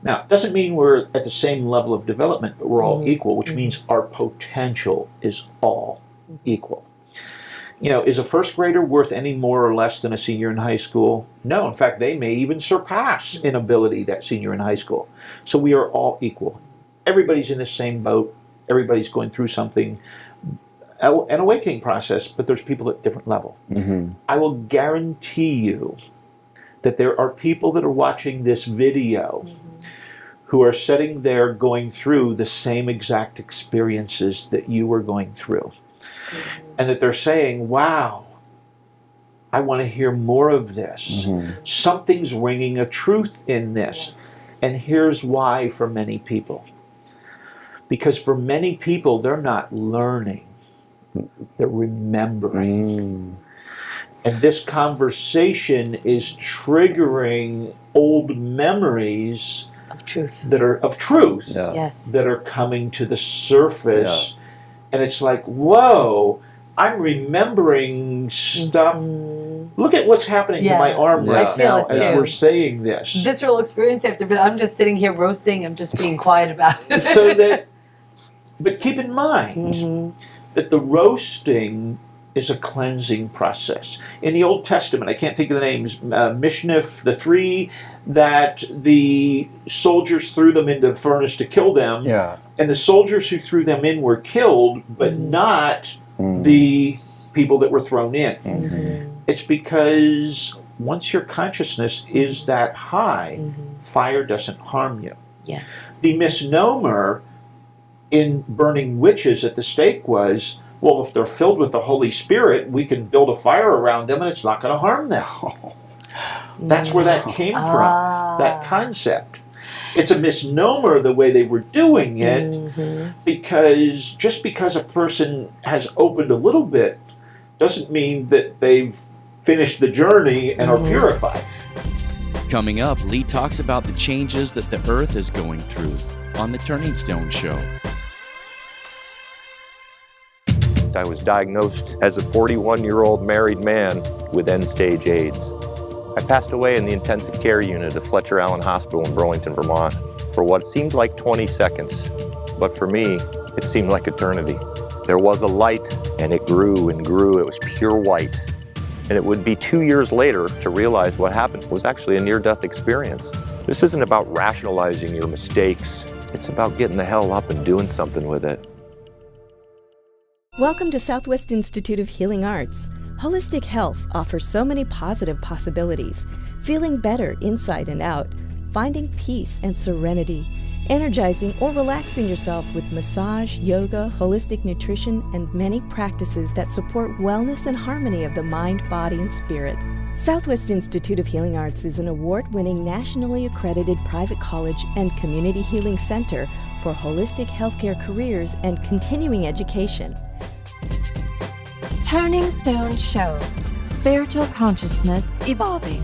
[SPEAKER 3] Now, it doesn't mean we're at the same level of development, but we're all equal, which means our potential is all equal. You know, is a first grader worth any more or less than a senior in high school? No, in fact, they may even surpass in ability that senior in high school. So we are all equal. Everybody's in the same boat. Everybody's going through something, an awakening process, but there's people at different level. I will guarantee you that there are people that are watching this video who are sitting there going through the same exact experiences that you were going through. And that they're saying, wow, I want to hear more of this. Something's ringing a truth in this. And here's why for many people. Because for many people, they're not learning. They're remembering. And this conversation is triggering old memories
[SPEAKER 4] Of truth.
[SPEAKER 3] that are of truth
[SPEAKER 4] Yes.
[SPEAKER 3] that are coming to the surface. And it's like, whoa, I'm remembering stuff. Look at what's happening to my arm
[SPEAKER 4] I
[SPEAKER 3] right
[SPEAKER 4] feel
[SPEAKER 3] now
[SPEAKER 4] it
[SPEAKER 3] as
[SPEAKER 4] too.
[SPEAKER 3] we're saying this.
[SPEAKER 4] Visceral experience after, I'm just sitting here roasting. I'm just being quiet about it.
[SPEAKER 3] So that, but keep in mind that the roasting is a cleansing process. In the Old Testament, I can't think of the names, Mishnah, the three that the soldiers threw them into the furnace to kill them. And the soldiers who threw them in were killed, but not the people that were thrown in. It's because once your consciousness is that high, fire doesn't harm you.
[SPEAKER 4] Yes.
[SPEAKER 3] The misnomer in burning witches at the stake was, well, if they're filled with the Holy Spirit, we can build a fire around them and it's not going to harm them. That's where that came from, that concept. It's a misnomer the way they were doing it, because just because a person has opened a little bit doesn't mean that they've finished the journey and are purified.
[SPEAKER 5] Coming up, Lee talks about the changes that the Earth is going through on The Turning Stone Show.
[SPEAKER 10] I was diagnosed as a 41-year-old married man with end-stage AIDS. I passed away in the intensive care unit of Fletcher Allen Hospital in Burlington, Vermont, for what seemed like 20 seconds. But for me, it seemed like eternity. There was a light, and it grew and grew. It was pure white. And it would be 2 years later to realize what happened was actually a near-death experience. This isn't about rationalizing your mistakes. It's about getting the hell up and doing something with it.
[SPEAKER 11] Welcome to Southwest Institute of Healing Arts. Holistic health offers so many positive possibilities. Feeling better inside and out, finding peace and serenity, energizing or relaxing yourself with massage, yoga, holistic nutrition, and many practices that support wellness and harmony of the mind, body, and spirit. Southwest Institute of Healing Arts is an award-winning, nationally accredited private college and community healing center for holistic healthcare careers and continuing education.
[SPEAKER 7] Turning Stone Show. Spiritual consciousness evolving.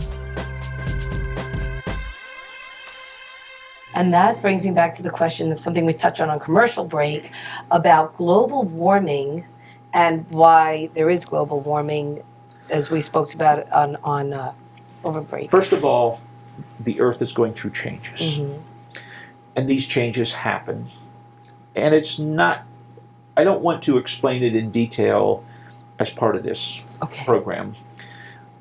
[SPEAKER 4] And that brings me back to the question of something we touched on commercial break about global warming and why there is global warming, as we spoke about it on over break.
[SPEAKER 3] First of all, the Earth is going through changes. And these changes happen. And it's not, I don't want to explain it in detail as part of this program,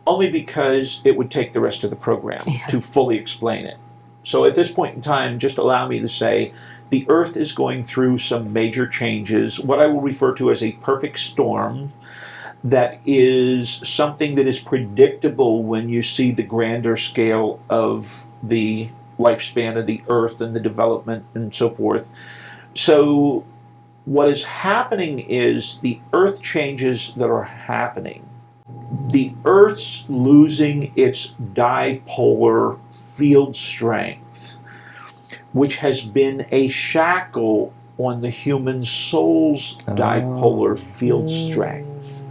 [SPEAKER 3] only because it would take the rest of the program to fully explain it. So at this point in time, just allow me to say the Earth is going through some major changes, what I will refer to as a perfect storm, that is something that is predictable when you see the grander scale of the lifespan of the Earth and the development and so forth. So what is happening is the Earth changes that are happening. The Earth's losing its dipolar field strength, which has been a shackle on the human soul's dipolar field strength.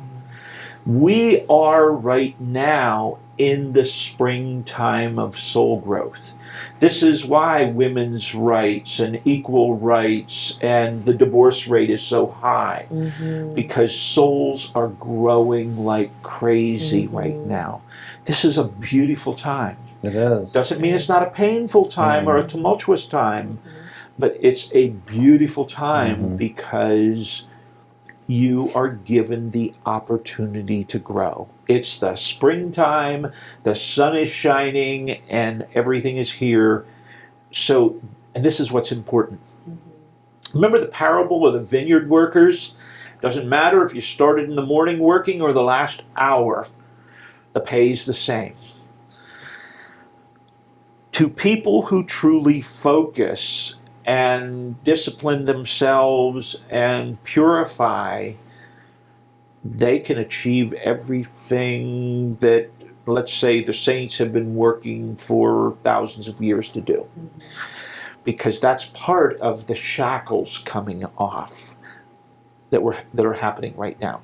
[SPEAKER 3] We are right now in the springtime of soul growth. This is why women's rights and equal rights and the divorce rate is so high, because souls are growing like crazy right now. This is a beautiful time.
[SPEAKER 2] It is.
[SPEAKER 3] Doesn't mean it's not a painful time or a tumultuous time, but it's a beautiful time because you are given the opportunity to grow. It's the springtime, the sun is shining, and everything is here. So, and this is what's important. Remember the parable of the vineyard workers? Doesn't matter if you started in the morning working or the last hour, the pay is the same. To people who truly focus and discipline themselves and purify, they can achieve everything that, let's say, the saints have been working for thousands of years to do. Because that's part of the shackles coming off that are happening right now.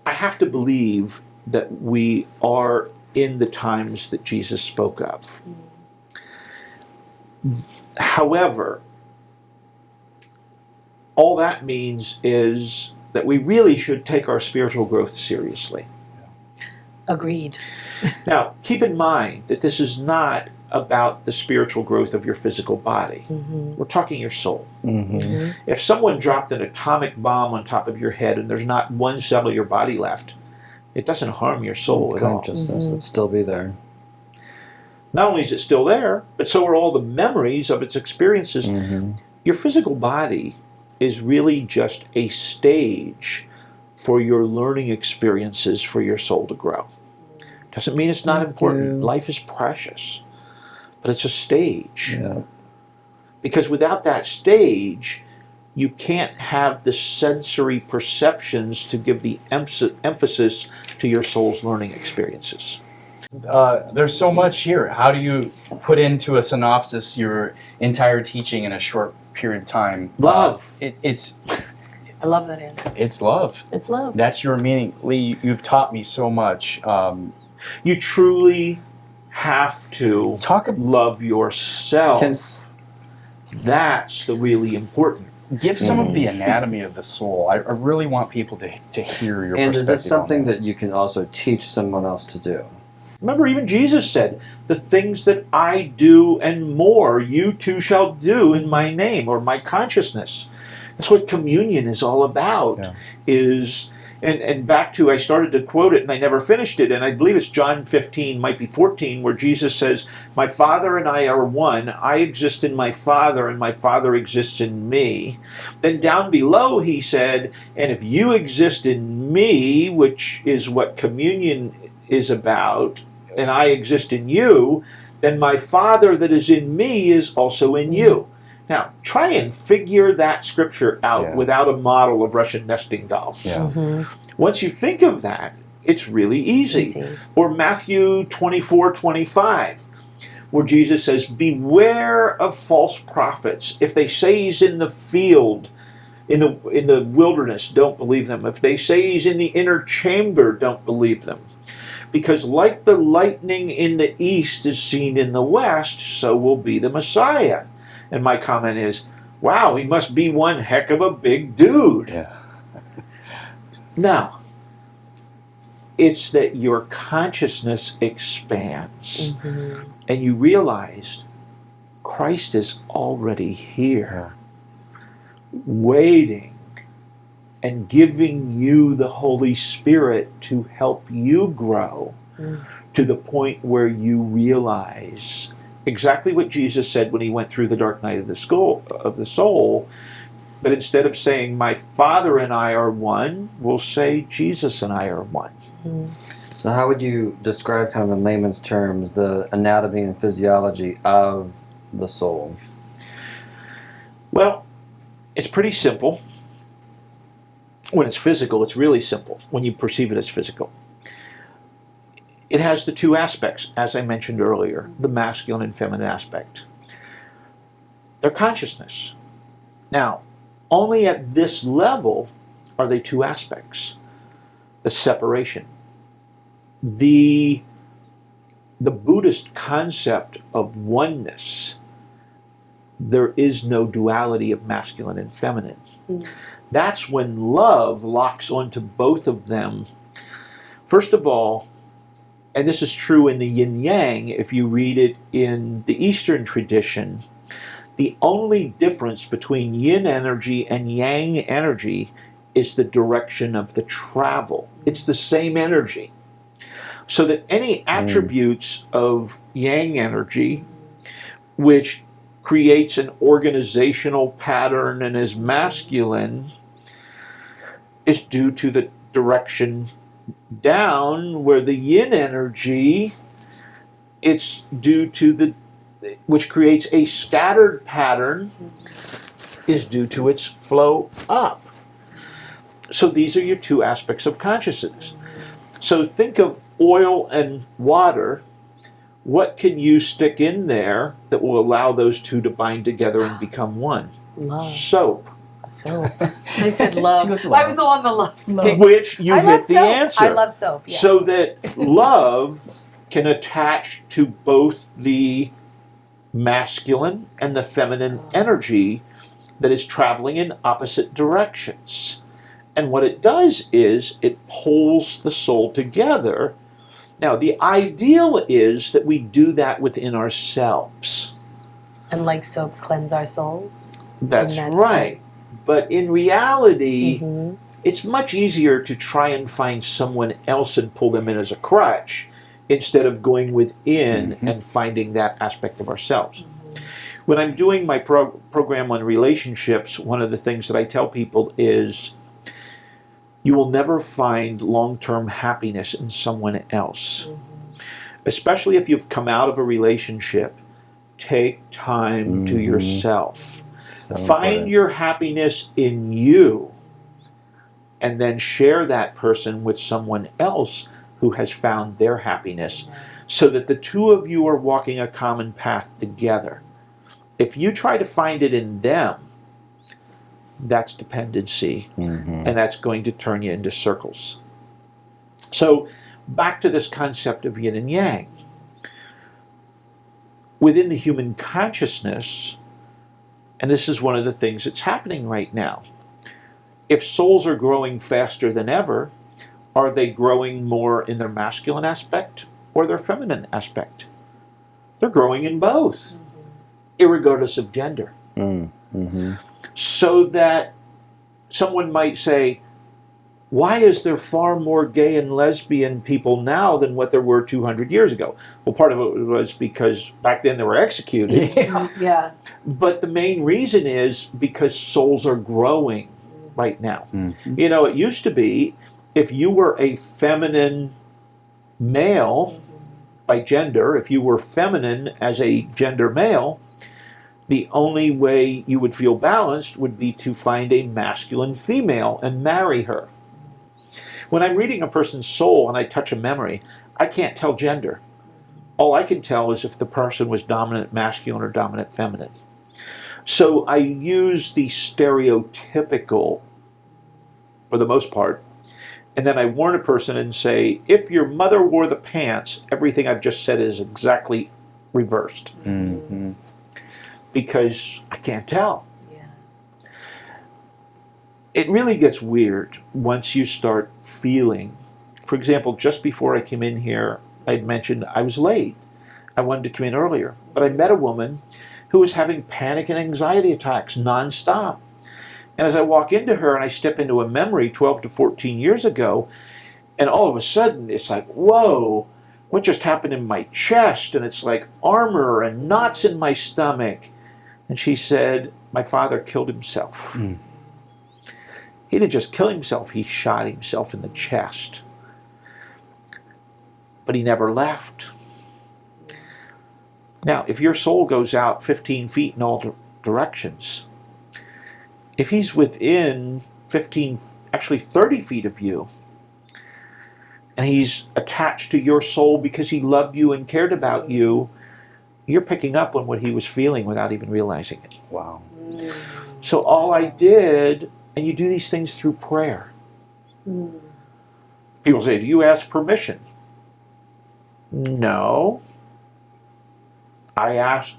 [SPEAKER 3] I have to believe that we are in the times that Jesus spoke of. However, all that means is that we really should take our spiritual growth seriously.
[SPEAKER 4] Agreed.
[SPEAKER 3] Now, keep in mind that this is not about the spiritual growth of your physical body. We're talking your soul. If someone dropped an atomic bomb on top of your head and there's not one cell of your body left, it doesn't harm your soul at all.
[SPEAKER 2] Consciousness would still be there.
[SPEAKER 3] Not only is it still there, but so are all the memories of its experiences. Your physical body is really just a stage for your learning experiences for your soul to grow. Doesn't mean it's not important. Life is precious. but it's a stage. Because without that stage, you can't have the sensory perceptions to give the emphasis to your soul's learning experiences.
[SPEAKER 1] There's so much here. How do you put into a synopsis your entire teaching in a short period of time?
[SPEAKER 3] Love.
[SPEAKER 1] It's
[SPEAKER 4] I love that answer.
[SPEAKER 1] It's love.
[SPEAKER 4] It's love.
[SPEAKER 1] That's your meaning. Lee, you've taught me so much.
[SPEAKER 3] You truly have to love yourself. That's the really important.
[SPEAKER 1] Give some of the anatomy of the soul. I really want people to hear your
[SPEAKER 2] And
[SPEAKER 1] perspective.
[SPEAKER 2] is this something
[SPEAKER 1] on
[SPEAKER 2] that you can also teach someone else to do?
[SPEAKER 3] Remember, even Jesus said, the things that I do and more, you too shall do in my name, or my consciousness. That's what communion is all about. And back to, I started to quote it and I never finished it, and I believe it's John 15, might be 14, where Jesus says, my Father and I are one. I exist in my Father and my Father exists in me. Then down below he said, and if you exist in me, which is what communion is about, and I exist in you, then my Father that is in me is also in you. Now, try and figure that scripture out without a model of Russian nesting dolls. Once you think of that, it's really easy. Or Matthew 24:25, where Jesus says, beware of false prophets. If they say he's in the field, in the wilderness, don't believe them. If they say he's in the inner chamber, don't believe them. Because like the lightning in the east is seen in the west, so will be the Messiah. And my comment is, wow, he must be one heck of a big dude. Now, it's that your consciousness expands and you realize Christ is already here, waiting and giving you the Holy Spirit to help you grow to the point where you realize exactly what Jesus said when he went through the dark night of the soul. But instead of saying, my Father and I are one, we'll say, Jesus and I are one.
[SPEAKER 2] So how would you describe, kind of in layman's terms, the anatomy and physiology of the soul?
[SPEAKER 3] Well, it's pretty simple. When it's physical, it's really simple, when you perceive it as physical. It has the two aspects, as I mentioned earlier, the masculine and feminine aspect. Their consciousness. Now, only at this level are they two aspects. The separation. The Buddhist concept of oneness, there is no duality of masculine and feminine. That's when love locks onto both of them. First of all, and this is true in the yin-yang, if you read it in the Eastern tradition, the only difference between yin energy and yang energy is the direction of the travel. It's the same energy. So that any attributes of yang energy, which creates an organizational pattern and is masculine, is due to the direction down, where the yin energy, it's due to the, which creates a scattered pattern, is due to its flow up. So these are your two aspects of consciousness. So think of oil and water. What can you stick in there that will allow those two to bind together and become one?
[SPEAKER 4] Love.
[SPEAKER 3] Soap.
[SPEAKER 4] Soap. I said love. I was on the love thing.
[SPEAKER 3] Which you hit the
[SPEAKER 4] soap.
[SPEAKER 3] answer.
[SPEAKER 4] I love soap. Yeah.
[SPEAKER 3] So that love can attach to both the masculine and the feminine energy that is traveling in opposite directions. And what it does is it pulls the soul together. Now, the ideal is that we do that within ourselves.
[SPEAKER 4] And like soap, cleanse our souls?
[SPEAKER 3] That's right. Sense. But in reality, it's much easier to try and find someone else and pull them in as a crutch instead of going within and finding that aspect of ourselves. When I'm doing my program on relationships, one of the things that I tell people is, you will never find long-term happiness in someone else. Especially if you've come out of a relationship take time to yourself.
[SPEAKER 1] So
[SPEAKER 3] Find
[SPEAKER 1] important.
[SPEAKER 3] your happiness in you, and then share that person with someone else who has found their happiness, so that the two of you are walking a common path together. If you try to find it in them, that's dependency, and that's going to turn you into circles. So back to this concept of yin and yang. Within the human consciousness, and this is one of the things that's happening right now, if souls are growing faster than ever, are they growing more in their masculine aspect or their feminine aspect? They're growing in both, irregardless of gender. So that someone might say, why is there far more gay and lesbian people now than what there were 200 years ago? Well, part of it was because back then they were executed.
[SPEAKER 4] Yeah.
[SPEAKER 3] But the main reason is because souls are growing right now. You know, it used to be if you were a feminine male by gender, if you were feminine as a gender male, the only way you would feel balanced would be to find a masculine female and marry her. When I'm reading a person's soul and I touch a memory, I can't tell gender. All I can tell is if the person was dominant masculine or dominant feminine. So I use the stereotypical for the most part, and then I warn a person and say, if your mother wore the pants, everything I've just said is exactly reversed. Because I can't tell. It really gets weird once you start feeling. For example, just before I came in here, I'd mentioned I was late. I wanted to come in earlier, but I met a woman who was having panic and anxiety attacks nonstop. And as I walk into her and I step into a memory 12 to 14 years ago, and all of a sudden it's like, whoa, what just happened in my chest? And it's like armor and knots in my stomach. And she said, my father killed himself. He didn't just kill himself, he shot himself in the chest. But he never left. Now, if your soul goes out 15 feet in all directions, if he's within 15, actually 30 feet of you, and he's attached to your soul because he loved you and cared about you, you're picking up on what he was feeling without even realizing it.
[SPEAKER 1] Wow.
[SPEAKER 3] So all I did, and you do these things through prayer. People say, do you ask permission? No. I asked,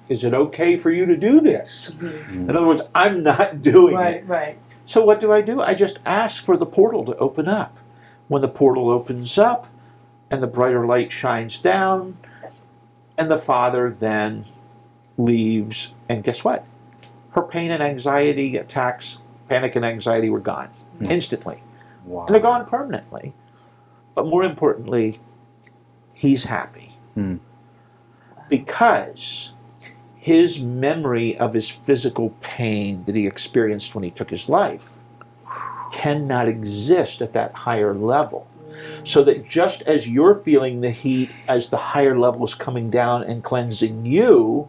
[SPEAKER 3] is it okay for you to do this? In other words, I'm not doing it.
[SPEAKER 4] Right.
[SPEAKER 3] So what do? I just ask for the portal to open up. When the portal opens up and the brighter light shines down, and the Father then leaves, and guess what? Her pain and anxiety attacks, panic and anxiety were gone instantly.
[SPEAKER 1] Wow.
[SPEAKER 3] And they're gone permanently. But more importantly, he's happy. Because his memory of his physical pain that he experienced when he took his life cannot exist at that higher level. So that just as you're feeling the heat as the higher level is coming down and cleansing you,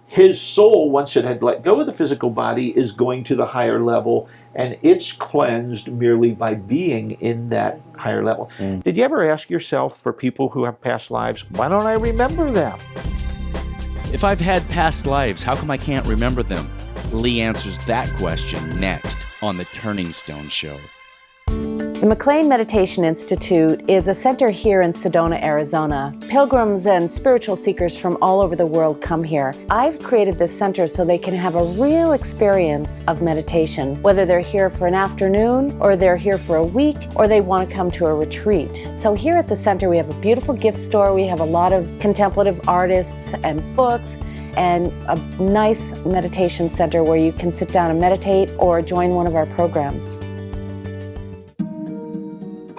[SPEAKER 3] his soul, once it had let go of the physical body, is going to the higher level, and it's cleansed merely by being in that higher level. Did you ever ask yourself, for people who have past lives, why don't I remember them?
[SPEAKER 5] If I've had past lives, how come I can't remember them? Lee answers that question next on The Turning Stone Show.
[SPEAKER 12] The McLean Meditation Institute is a center here in Sedona, Arizona. Pilgrims and spiritual seekers from all over the world come here. I've created this center so they can have a real experience of meditation, whether they're here for an afternoon, or they're here for a week, or they want to come to a retreat. So here at the center, we have a beautiful gift store. We have a lot of contemplative artists and books, and a nice meditation center where you can sit down and meditate or join one of our programs.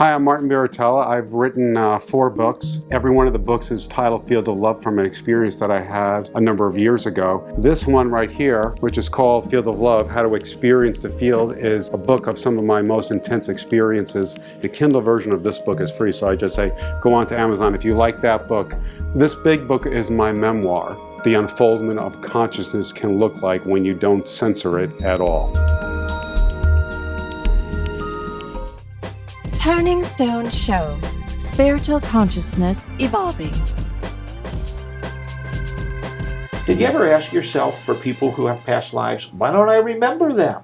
[SPEAKER 13] Hi, I'm Martin Baratella. I've written 4 books. Every one of the books is titled Field of Love from an experience that I had a number of years ago. This one right here, which is called Field of Love, How to Experience the Field, is a book of some of my most intense experiences. The Kindle version of this book is free, so I just say go on to Amazon if you like that book. This big book is my memoir. The unfoldment of consciousness can look like when you don't censor it at all.
[SPEAKER 7] Turning Stone Show. Spiritual consciousness evolving.
[SPEAKER 3] Did you ever ask yourself, for people who have past lives, why don't I remember them?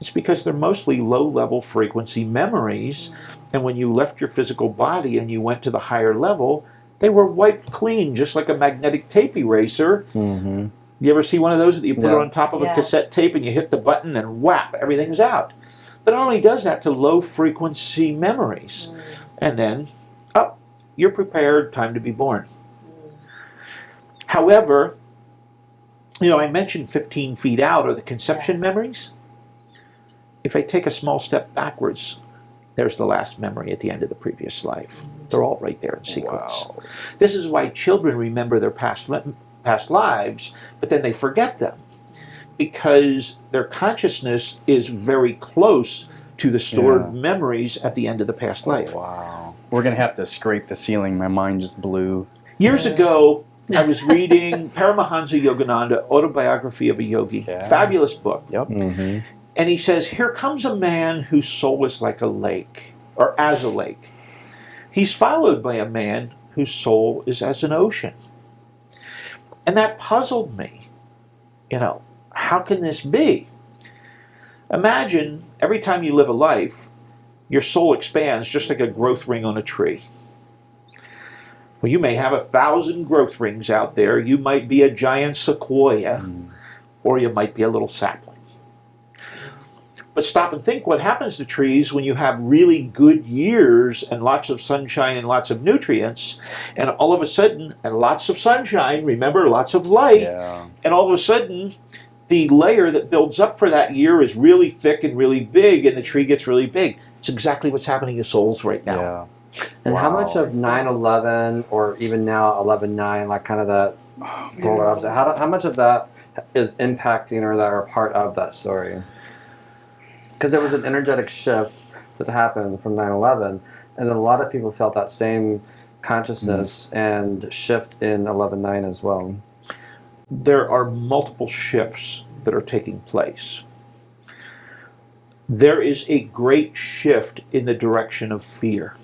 [SPEAKER 3] It's because they're mostly low-level frequency memories, and when you left your physical body and you went to the higher level, they were wiped clean, just like a magnetic tape eraser.
[SPEAKER 2] Mm-hmm.
[SPEAKER 3] You ever see one of those that you put
[SPEAKER 2] Yeah.
[SPEAKER 3] on top of a cassette tape and you hit the button and whap, everything's out? But it only does that to low-frequency memories. And then, you're prepared, time to be born. However, I mentioned 15 feet out are the conception memories. If I take a small step backwards, there's the last memory at the end of the previous life. They're all right there in sequence.
[SPEAKER 1] Wow.
[SPEAKER 3] This is why children remember their past lives, but then they forget them, because their consciousness is very close to the stored memories at the end of the past life.
[SPEAKER 1] Wow. We're going to have to scrape the ceiling. My mind just blew.
[SPEAKER 3] Years ago, I was reading Paramahansa Yogananda, Autobiography of a Yogi. Fabulous book.
[SPEAKER 1] Yep.
[SPEAKER 2] Mm-hmm.
[SPEAKER 3] And he says, here comes a man whose soul is like a lake, or as a lake. He's followed by a man whose soul is as an ocean. And that puzzled me. How can this be? Imagine every time you live a life, your soul expands just like a growth ring on a tree. Well, you may have 1,000 growth rings out there. You might be a giant sequoia, or you might be a little sapling. But stop and think what happens to trees when you have really good years and lots of sunshine and lots of nutrients, and all of a sudden, and lots of sunshine, remember, lots of light, and all of a sudden, the layer that builds up for that year is really thick and really big, and the tree gets really big. It's exactly what's happening to souls right now.
[SPEAKER 2] Yeah. And how much of 9/11, or even now 11/9, like kind of that polar opposite, how much of that is impacting or that are part of that story? Because there was an energetic shift that happened from 9/11, and then a lot of people felt that same consciousness and shift in 11/9 as well.
[SPEAKER 3] There are multiple shifts that are taking place. There is a great shift in the direction of fear.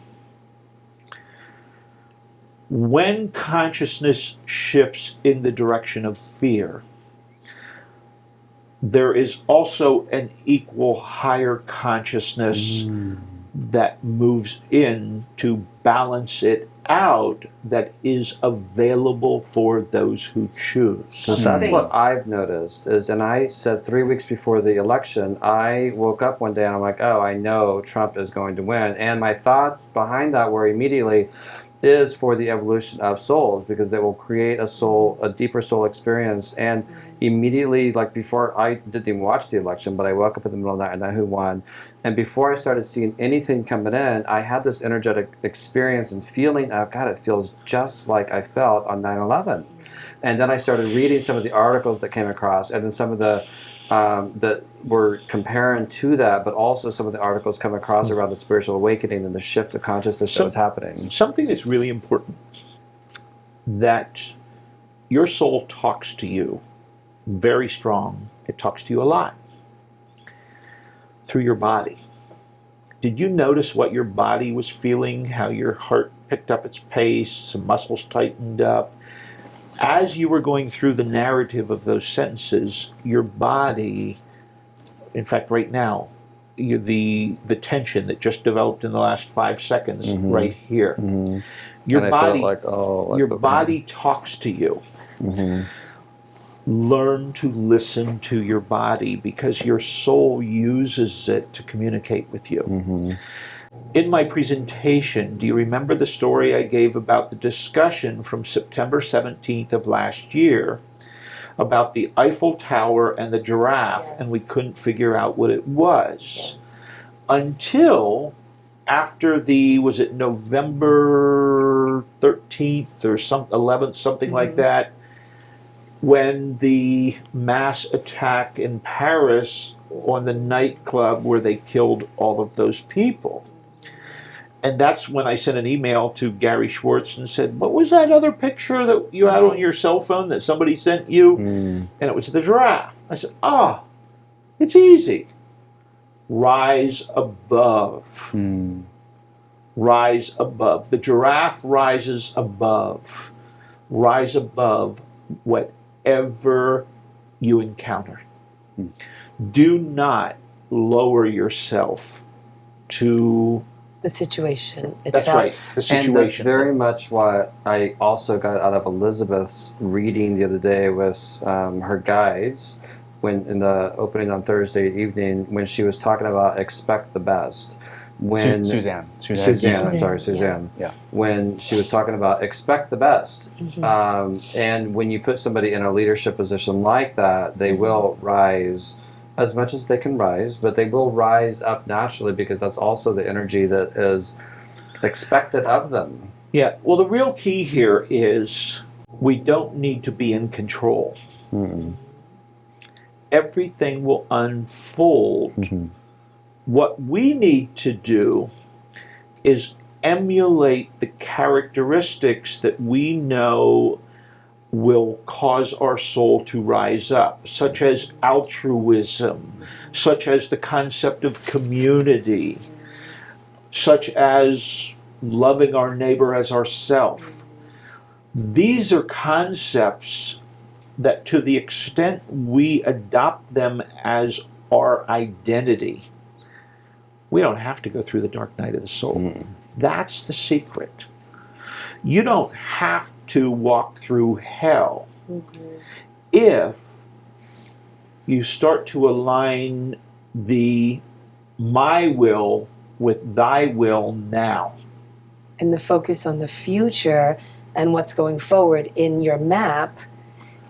[SPEAKER 3] When consciousness shifts in the direction of fear, there is also an equal higher consciousness that moves in to balance it out, that is available for those who choose.
[SPEAKER 2] So that's what I've noticed is, and I said 3 weeks before the election, I woke up one day and I'm like, oh, I know Trump is going to win. And my thoughts behind that were immediately, is for the evolution of souls, because they will create a deeper soul experience. And immediately, like before, I didn't even watch the election, but I woke up in the middle of the night and I knew who won. And before I started seeing anything coming in, I had this energetic experience and feeling of, God, it feels just like I felt on 9/11. And then I started reading some of the articles that came across, and then some of the that were comparing to that, but also some of the articles come across around the spiritual awakening and the shift of consciousness that was happening.
[SPEAKER 3] Something that's really important, that your soul talks to you very strong. It talks to you a lot through your body. Did you notice what your body was feeling, how your heart picked up its pace, some muscles tightened up? As you were going through the narrative of those sentences, your body, in fact, right now, the tension that just developed in the last 5 seconds, right here, your body talks to you. Learn to listen to your body, because your soul uses it to communicate with you. In my presentation, do you remember the story I gave about the discussion from September 17th of last year about the Eiffel Tower and the giraffe, and we couldn't figure out what it was until after was it November 13th or 11th, something like that, when the mass attack in Paris on the nightclub where they killed all of those people. And that's when I sent an email to Gary Schwartz and said, what was that other picture that you had on your cell phone that somebody sent you? And it was the giraffe. I said, it's easy. Rise above. Rise above. The giraffe rises above. Rise above whatever you encounter. Do not lower yourself to
[SPEAKER 4] the situation itself.
[SPEAKER 3] That's right, the situation.
[SPEAKER 2] And that's very much what I also got out of Elizabeth's reading the other day with her guides when in the opening on Thursday evening when she was talking about expect the best. When
[SPEAKER 1] Suzanne.
[SPEAKER 2] Yeah. When she was talking about expect the best. And when you put somebody in a leadership position like that, they will rise as much as they can rise, but they will rise up naturally because that's also the energy that is expected of them.
[SPEAKER 3] Yeah, well, the real key here is we don't need to be in control. Everything will unfold. What we need to do is emulate the characteristics that we know will cause our soul to rise up, such as altruism, such as the concept of community, such as loving our neighbor as ourself. These are concepts that, to the extent we adopt them as our identity, we don't have to go through the dark night of the soul. That's the secret. You don't have to walk through hell if you start to align the my will with thy will now.
[SPEAKER 4] And the focus on the future and what's going forward in your map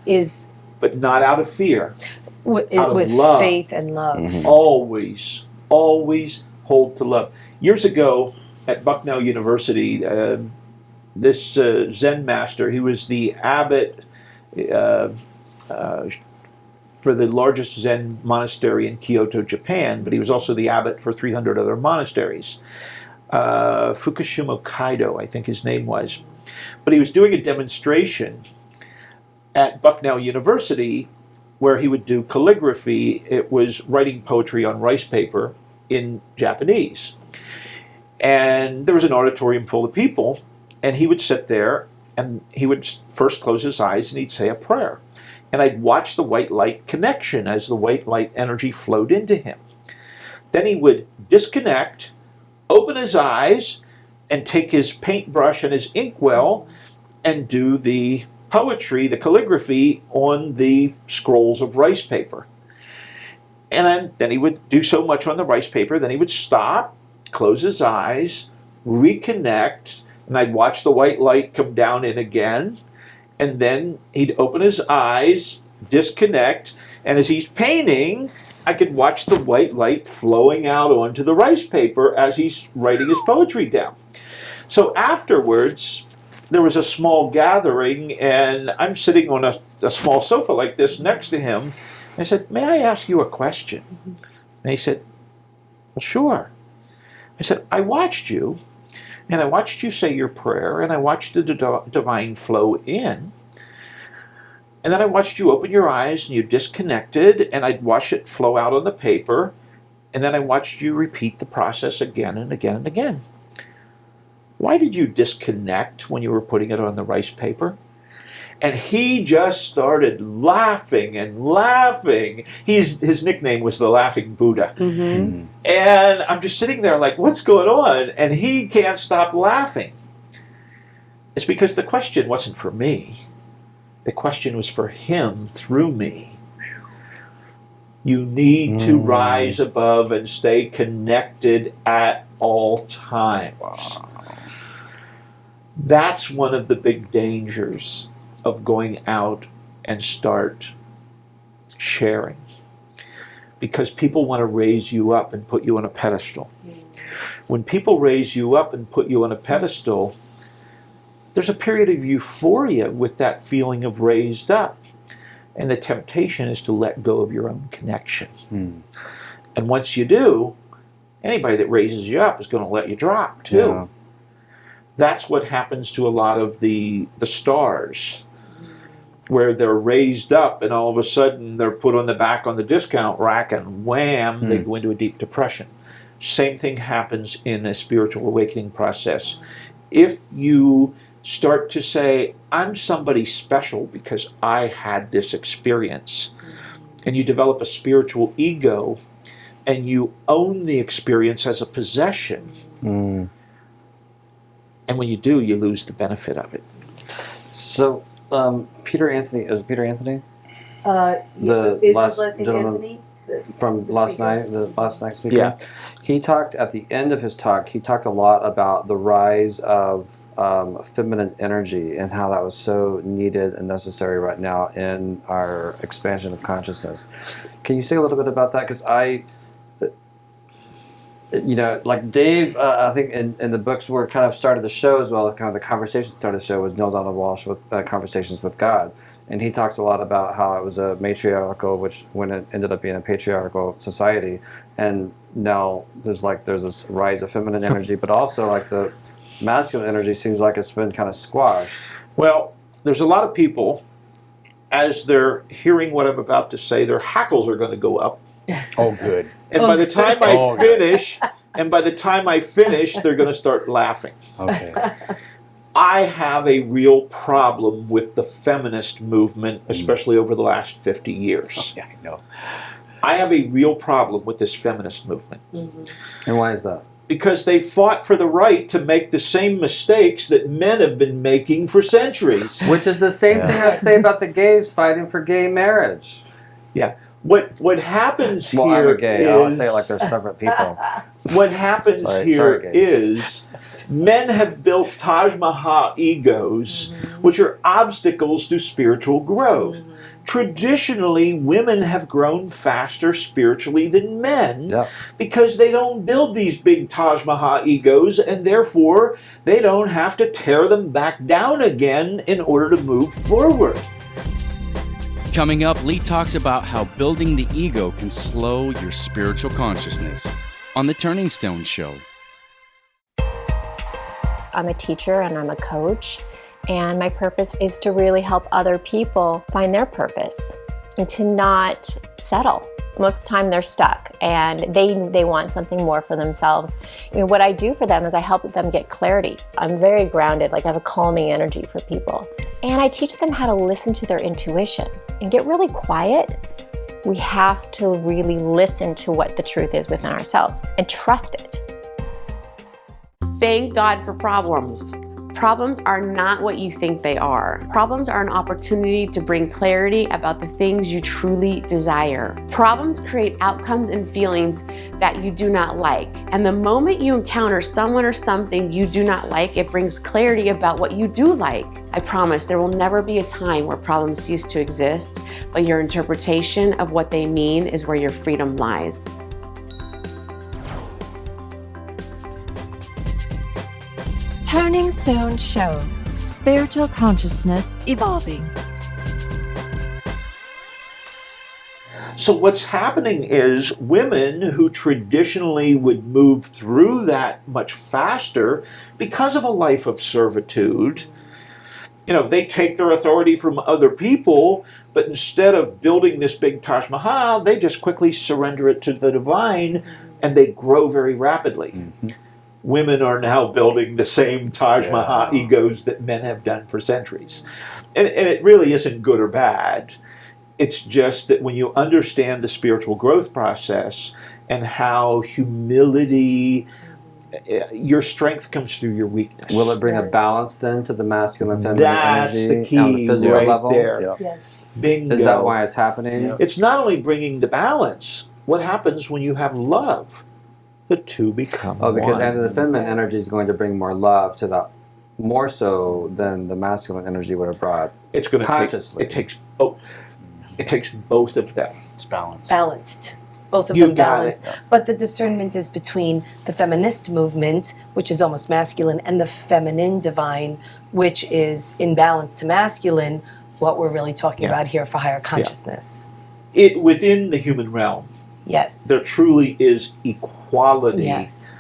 [SPEAKER 4] is...
[SPEAKER 3] But not out of fear.
[SPEAKER 4] With
[SPEAKER 3] love.
[SPEAKER 4] faith and love.
[SPEAKER 3] Always, always hold to love. Years ago at Bucknell University, this Zen master, he was the abbot for the largest Zen monastery in Kyoto, Japan, but he was also the abbot for 300 other monasteries. Fukushima Kaido, I think his name was. But he was doing a demonstration at Bucknell University where he would do calligraphy. It was writing poetry on rice paper in Japanese. And there was an auditorium full of people, and he would sit there and he would first close his eyes and he'd say a prayer. And I'd watch the white light connection as the white light energy flowed into him. Then he would disconnect, open his eyes, and take his paintbrush and his inkwell and do the poetry, the calligraphy on the scrolls of rice paper. And then he would do so much on the rice paper, then he would stop, close his eyes, reconnect, and I'd watch the white light come down in again, and then he'd open his eyes, disconnect, and as he's painting, I could watch the white light flowing out onto the rice paper as he's writing his poetry down. So afterwards, there was a small gathering, and I'm sitting on a small sofa like this next to him. I said, "May I ask you a question?" And he said, "Well, sure." I said, "I watched you, and I watched you say your prayer, and I watched the divine flow in. And then I watched you open your eyes, and you disconnected, and I'd watch it flow out on the paper, and then I watched you repeat the process again and again and again. Why did you disconnect when you were putting it on the rice paper?" And he just started laughing and laughing. His nickname was the Laughing Buddha. And I'm just sitting there like, what's going on? And he can't stop laughing. It's because the question wasn't for me. The question was for him through me. You need to rise above and stay connected at all times. Wow. That's one of the big dangers of going out and start sharing. Because people want to raise you up and put you on a pedestal. When people raise you up and put you on a pedestal, there's a period of euphoria with that feeling of raised up. And the temptation is to let go of your own connection. And once you do, anybody that raises you up is going to let you drop too.
[SPEAKER 2] Yeah.
[SPEAKER 3] That's what happens to a lot of the stars, where they're raised up and all of a sudden they're put on the back on the discount rack and wham, they go into a deep depression. Same thing happens in a spiritual awakening process. If you start to say, I'm somebody special because I had this experience, and you develop a spiritual ego and you own the experience as a possession, and when you do, you lose the benefit of it.
[SPEAKER 2] So, Peter Anthony, is it Peter Anthony?
[SPEAKER 4] Is his last name Anthony?
[SPEAKER 2] From
[SPEAKER 4] The
[SPEAKER 2] last
[SPEAKER 4] speaker.
[SPEAKER 2] night, the last night speaker.
[SPEAKER 3] Yeah.
[SPEAKER 2] He talked at the end of his talk. He talked a lot about the rise of feminine energy and how that was so needed and necessary right now in our expansion of consciousness. Can you say a little bit about that? Because like Dave, I think in the books where it kind of started the show as well, kind of the conversation started the show was Neil Donald Walsh with Conversations with God. And he talks a lot about how it was a matriarchal, when it ended up being a patriarchal society. And now there's this rise of feminine energy, but also like the masculine energy seems like it's been kind of squashed.
[SPEAKER 3] Well, there's a lot of people, as they're hearing what I'm about to say, their hackles are going to go up.
[SPEAKER 1] Oh, good.
[SPEAKER 3] And by the time I finish, they're going to start laughing.
[SPEAKER 1] Okay.
[SPEAKER 3] I have a real problem with the feminist movement, especially over the last 50 years.
[SPEAKER 1] Yeah, I know.
[SPEAKER 3] I have a real problem with this feminist movement.
[SPEAKER 2] And why is that?
[SPEAKER 3] Because they fought for the right to make the same mistakes that men have been making for centuries.
[SPEAKER 2] Which is the same thing I'd say about the gays fighting for gay marriage.
[SPEAKER 3] Yeah. What happens here
[SPEAKER 2] I'm a gay.
[SPEAKER 3] is...
[SPEAKER 2] I'll say it like they're separate people.
[SPEAKER 3] What happens here is men have built Taj Mahal egos, which are obstacles to spiritual growth. Traditionally, women have grown faster spiritually than men because they don't build these big Taj Mahal egos, and therefore they don't have to tear them back down again in order to move forward.
[SPEAKER 5] Coming up, Lee talks about how building the ego can slow your spiritual consciousness on The Turning Stone Show.
[SPEAKER 14] I'm a teacher and I'm a coach, and my purpose is to really help other people find their purpose and to not settle. Most of the time they're stuck and they want something more for themselves. I mean, what I do for them is I help them get clarity. I'm very grounded, like I have a calming energy for people. And I teach them how to listen to their intuition and get really quiet. We have to really listen to what the truth is within ourselves and trust it.
[SPEAKER 15] Thank God for problems. Problems are not what you think they are. Problems are an opportunity to bring clarity about the things you truly desire. Problems create outcomes and feelings that you do not like. And the moment you encounter someone or something you do not like, it brings clarity about what you do like. I promise there will never be a time where problems cease to exist, but your interpretation of what they mean is where your freedom lies.
[SPEAKER 7] Turning Stone Show. Spiritual consciousness evolving.
[SPEAKER 3] So what's happening is women who traditionally would move through that much faster because of a life of servitude, they take their authority from other people, but instead of building this big Taj Mahal, they just quickly surrender it to the divine, and they grow very rapidly. Women are now building the same Taj Mahal egos that men have done for centuries. And it really isn't good or bad. It's just that when you understand the spiritual growth process and how humility, your strength comes through your weakness.
[SPEAKER 2] Will it bring a balance then to the masculine and feminine energy
[SPEAKER 3] the key
[SPEAKER 2] on the physical
[SPEAKER 3] right
[SPEAKER 2] level?
[SPEAKER 3] there.
[SPEAKER 4] Yes.
[SPEAKER 3] Bingo.
[SPEAKER 2] Is that why it's happening?
[SPEAKER 3] It's not only bringing the balance. What happens when you have love? The two become
[SPEAKER 2] because
[SPEAKER 3] one.
[SPEAKER 2] and the feminine energy is going to bring more love to that, more so than the masculine energy would have brought.
[SPEAKER 3] It's going to
[SPEAKER 2] consciously.
[SPEAKER 3] It takes both of them.
[SPEAKER 1] It's balanced.
[SPEAKER 4] Balanced. both of
[SPEAKER 3] You
[SPEAKER 4] them
[SPEAKER 3] got
[SPEAKER 4] balance.
[SPEAKER 3] it.
[SPEAKER 4] But the discernment is between the feminist movement, which is almost masculine, and the feminine divine, which is in balance to masculine, what we're really talking about here for higher consciousness.
[SPEAKER 3] Within the human realm,
[SPEAKER 4] Yes.
[SPEAKER 3] there truly is equality
[SPEAKER 4] Yes.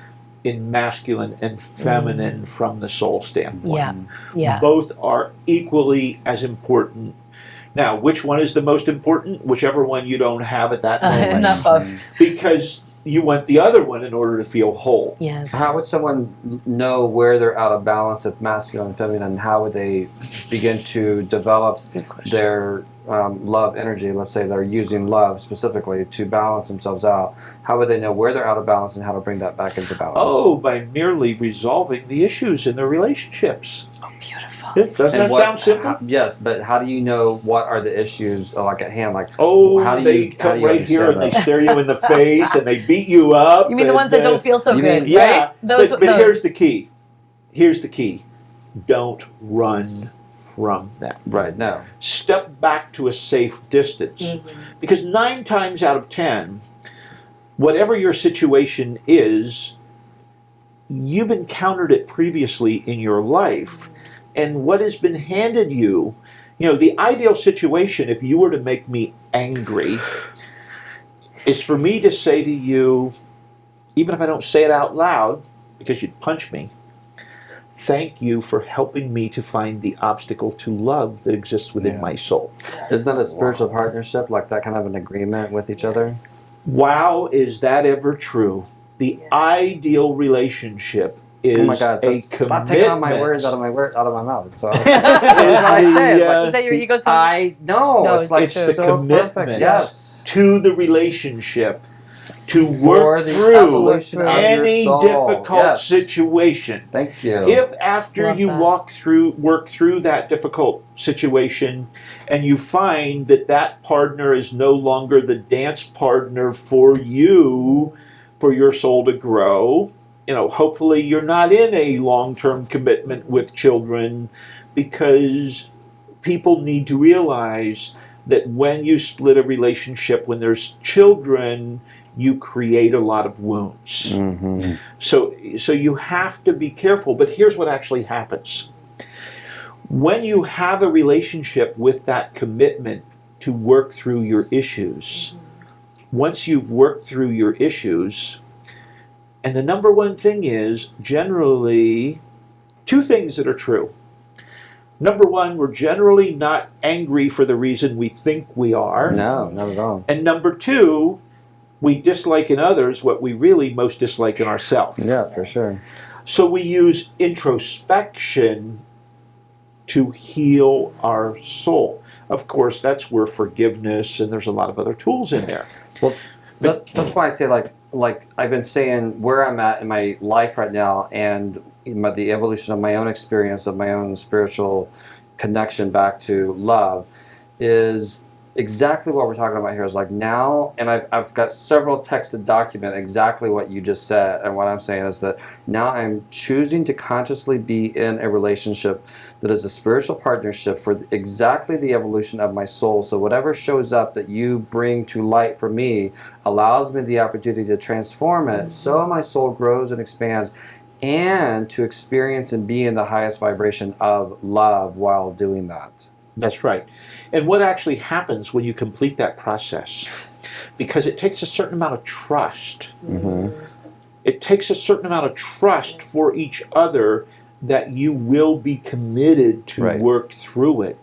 [SPEAKER 3] in masculine and feminine from the soul standpoint.
[SPEAKER 4] Yeah. Yeah.
[SPEAKER 3] Both are equally as important. Now, which one is the most important? Whichever one you don't have at that moment.
[SPEAKER 4] Enough of.
[SPEAKER 3] Because you want the other one in order to feel whole.
[SPEAKER 4] Yes.
[SPEAKER 2] How would someone know where they're out of balance of masculine and feminine, and how would they begin to develop their love energy? Let's say they're using love specifically to balance themselves out. How would they know where they're out of balance and how to bring that back into balance?
[SPEAKER 3] Oh, by merely resolving the issues in their relationships.
[SPEAKER 4] Oh, beautiful.
[SPEAKER 3] Doesn't that sound simple?
[SPEAKER 2] Yes, but how do you know what are the issues like at hand? Like,
[SPEAKER 3] how do
[SPEAKER 2] you,
[SPEAKER 3] they come
[SPEAKER 2] you
[SPEAKER 3] right here and
[SPEAKER 2] understand
[SPEAKER 3] they
[SPEAKER 2] that?
[SPEAKER 3] stare you in the face and they beat you up?
[SPEAKER 4] You mean the ones that don't feel so good,
[SPEAKER 3] Yeah,
[SPEAKER 4] right? Those-
[SPEAKER 3] but
[SPEAKER 4] those.
[SPEAKER 3] here's the key. Here's the key. Don't run from them.
[SPEAKER 2] Right, no.
[SPEAKER 3] Step back to a safe distance. Because 9 times out of 10, whatever your situation is, you've encountered it previously in your life. And what has been handed you, the ideal situation, if you were to make me angry, is for me to say to you, even if I don't say it out loud, because you'd punch me, thank you for helping me to find the obstacle to love that exists within my soul.
[SPEAKER 2] Isn't that a spiritual partnership, like that kind of an agreement with each other?
[SPEAKER 3] Wow, is that ever true? The ideal relationship is
[SPEAKER 2] oh my God!
[SPEAKER 3] a
[SPEAKER 2] Stop
[SPEAKER 3] commitment.
[SPEAKER 2] taking all my words out of my mouth. So that's what I say. It's like,
[SPEAKER 4] Is that your ego too?
[SPEAKER 2] I know.
[SPEAKER 4] No,
[SPEAKER 2] it's like
[SPEAKER 3] it's the
[SPEAKER 2] so
[SPEAKER 3] commitment
[SPEAKER 2] perfect. Yes.
[SPEAKER 3] to the relationship to
[SPEAKER 2] For
[SPEAKER 3] work
[SPEAKER 2] the
[SPEAKER 3] through
[SPEAKER 2] evolution of your
[SPEAKER 3] any
[SPEAKER 2] soul.
[SPEAKER 3] difficult
[SPEAKER 2] Yes.
[SPEAKER 3] situation.
[SPEAKER 2] Thank you.
[SPEAKER 3] If after
[SPEAKER 4] Love
[SPEAKER 3] you
[SPEAKER 4] that.
[SPEAKER 3] work through that difficult situation and you find that that partner is no longer the dance partner for you, for your soul to grow, hopefully you're not in a long-term commitment with children, because people need to realize that when you split a relationship, when there's children, you create a lot of wounds.
[SPEAKER 2] Mm-hmm.
[SPEAKER 3] So you have to be careful. But here's what actually happens. When you have a relationship with that commitment to work through your issues, once you've worked through your issues, and the number one thing is generally 2 things that are true. Number one, we're generally not angry for the reason we think we are.
[SPEAKER 2] No, not at all.
[SPEAKER 3] And number 2, we dislike in others what we really most dislike in ourselves.
[SPEAKER 2] Yeah, for sure.
[SPEAKER 3] So we use introspection to heal our soul. Of course, that's where forgiveness, and there's a lot of other tools in there.
[SPEAKER 2] Well, that's why I say like I've been saying where I'm at in my life right now, and the evolution of my own experience of my own spiritual connection back to love is exactly what we're talking about here. Is like now, and I've got several texts to document exactly what you just said, and what I'm saying is that now I'm choosing to consciously be in a relationship that is a spiritual partnership for exactly the evolution of my soul. So whatever shows up that you bring to light for me allows me the opportunity to transform it so my soul grows and expands, and to experience and be in the highest vibration of love while doing that.
[SPEAKER 3] That's right. And what actually happens when you complete that process, because it takes a certain amount of trust. It takes a certain amount of trust for each other that you will be committed to work through it.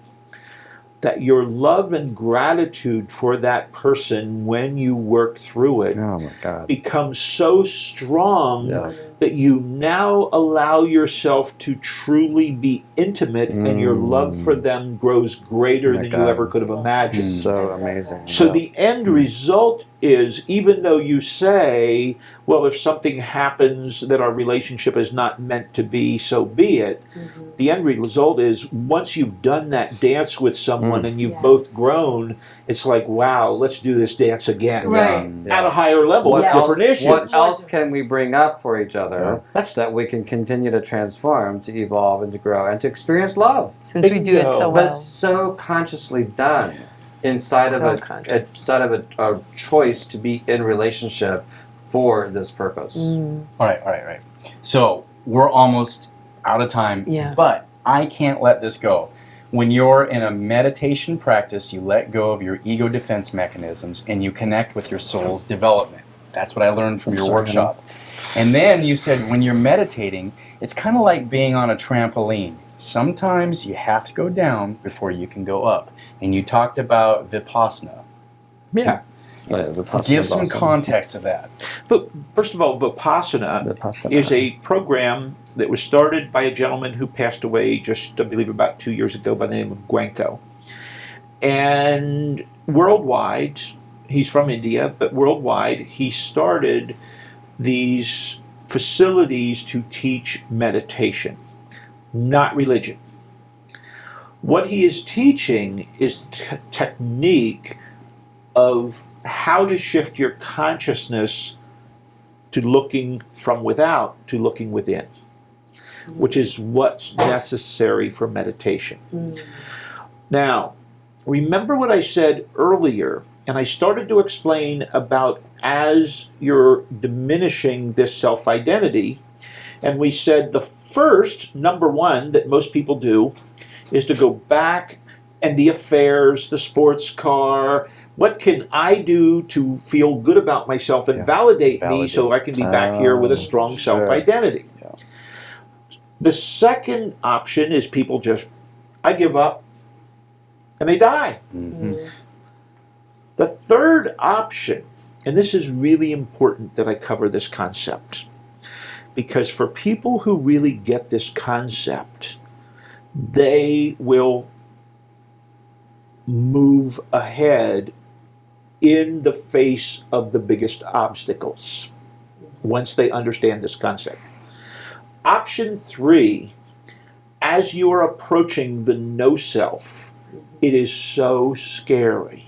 [SPEAKER 3] That your love and gratitude for that person when you work through it becomes so strong that you now allow yourself to truly be intimate, and your love for them grows greater than you ever could have imagined.
[SPEAKER 2] So amazing.
[SPEAKER 3] So the end result is, even though you say, well, if something happens that our relationship is not meant to be, so be it, the end result is once you've done that dance with someone and you've both grown, it's like, wow, let's do this dance again. At a higher level with different issues.
[SPEAKER 2] What else can we bring up for each other that we can continue to transform, to evolve, and to grow, and to experience love?
[SPEAKER 4] Since we do it so well.
[SPEAKER 2] But it's so consciously done. inside of
[SPEAKER 4] Self-conscious.
[SPEAKER 2] a choice to be in relationship for this purpose.
[SPEAKER 1] All right. So we're almost out of time, but I can't let this go. When you're in a meditation practice, you let go of your ego defense mechanisms and you connect with your soul's development. That's what I learned from your workshop. And then you said when you're meditating, it's kind of like being on a trampoline. Sometimes you have to go down before you can go up. And you talked about Vipassana.
[SPEAKER 3] Yeah.
[SPEAKER 1] Give some context to that.
[SPEAKER 3] But first of all, Vipassana is a program that was started by a gentleman who passed away just, I believe, about 2 years ago by the name of Guenko. And worldwide, he's from India, but worldwide, he started these facilities to teach meditation, not religion. What he is teaching is technique of how to shift your consciousness to looking from without to looking within, which is what's necessary for meditation. Now, remember what I said earlier, and I started to explain about as you're diminishing this self-identity, and we said the first, number one, that most people do is to go back and the affairs, the sports car, what can I do to feel good about myself and validate me so I can be back here with a strong self-identity? The second option is people just, I give up, and they die. The third option, and this is really important that I cover this concept, because for people who really get this concept, they will move ahead in the face of the biggest obstacles once they understand this concept. Option 3, as you are approaching the no self, it is so scary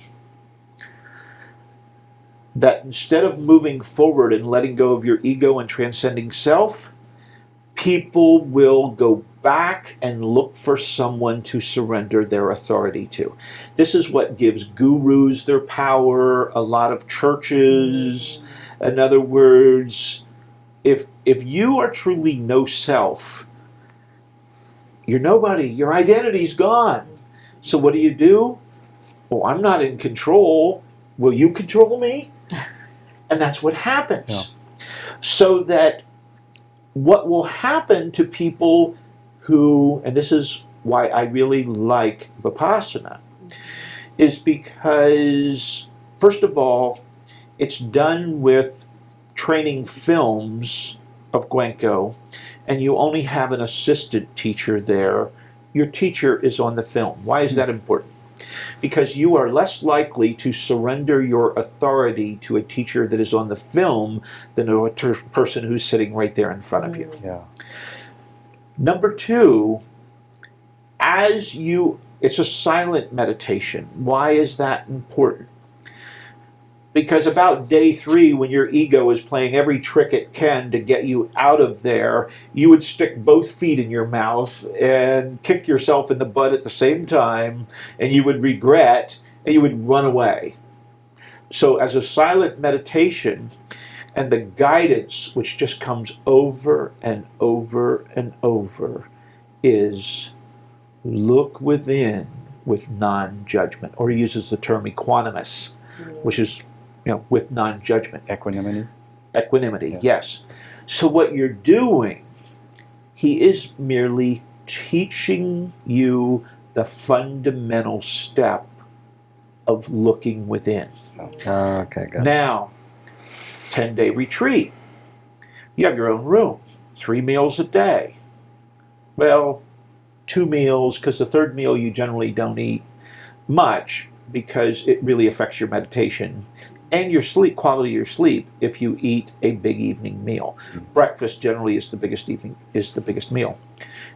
[SPEAKER 3] that instead of moving forward and letting go of your ego and transcending self, people will go back and look for someone to surrender their authority to. This is what gives gurus their power, a lot of churches. In other words, if you are truly no self, you're nobody, your identity's gone. So what do? Well, I'm not in control. Will you control me? And that's what happens. So that what will happen to people who, and this is why I really like Vipassana, is because, first of all, it's done with training films of Guenko, and you only have an assistant teacher there. Your teacher is on the film. Why is that important? Because you are less likely to surrender your authority to a teacher that is on the film than a person who's sitting right there in front of you. Number 2, it's a silent meditation. Why is that important? Because about day 3, when your ego is playing every trick it can to get you out of there, you would stick both feet in your mouth and kick yourself in the butt at the same time, and you would regret, and you would run away. So as a silent meditation, and the guidance, which just comes over and over and over, is look within with non-judgment, or he uses the term equanimous, which is with non-judgment.
[SPEAKER 1] Equanimity?
[SPEAKER 3] Equanimity, yes. So what you're doing, he is merely teaching you the fundamental step of looking within.
[SPEAKER 2] Okay, good.
[SPEAKER 3] Now, 10-day retreat. You have your own room, 3 meals a day. Well, 2 meals, because the third meal you generally don't eat much because it really affects your meditation and your sleep, quality of your sleep, if you eat a big evening meal. Breakfast generally is the biggest meal.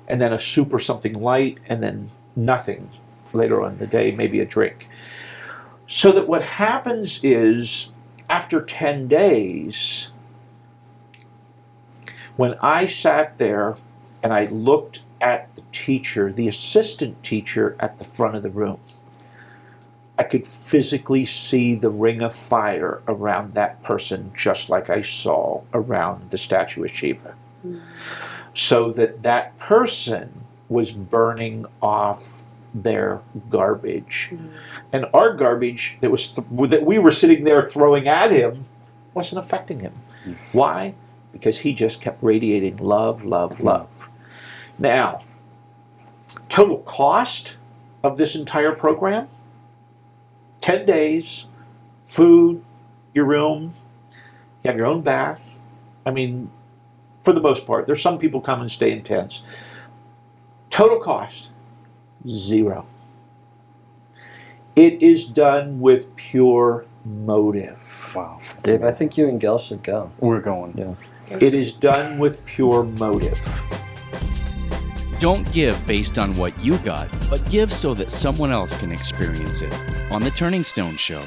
[SPEAKER 3] And then a soup or something light, and then nothing later on in the day, maybe a drink. So that what happens is, after 10 days, when I sat there and I looked at the teacher, the assistant teacher at the front of the room, I could physically see the ring of fire around that person, just like I saw around the statue of Shiva. So that person was burning off their garbage. And our garbage that we were sitting there throwing at him wasn't affecting him. Why? Because he just kept radiating love, love, love. Now, total cost of this entire program, 10 days, food, your room, you have your own bath. I mean, for the most part. There's some people come and stay in tents. Total cost, $0. It is done with pure motive.
[SPEAKER 2] Wow. Dave, I think you and Gail should go.
[SPEAKER 1] We're going.
[SPEAKER 2] Yeah.
[SPEAKER 3] It is done with pure motive.
[SPEAKER 5] Don't give based on what you got, but give so that someone else can experience it. On The Turning Stone Show.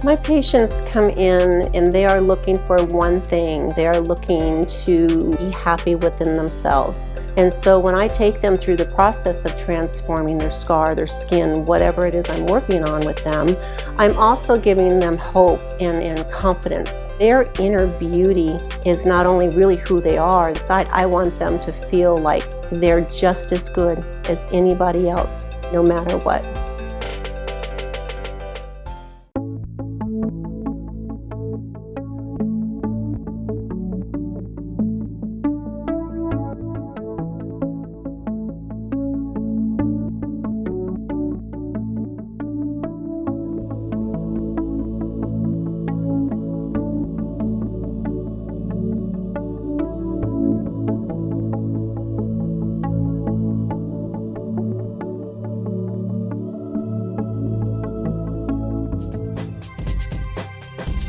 [SPEAKER 14] My patients come in and they are looking for one thing. They are looking to be happy within themselves. And so when I take them through the process of transforming their scar, their skin, whatever it is I'm working on with them, I'm also giving them hope and confidence. Their inner beauty is not only really who they are inside, I want them to feel like they're just as good as anybody else, no matter what.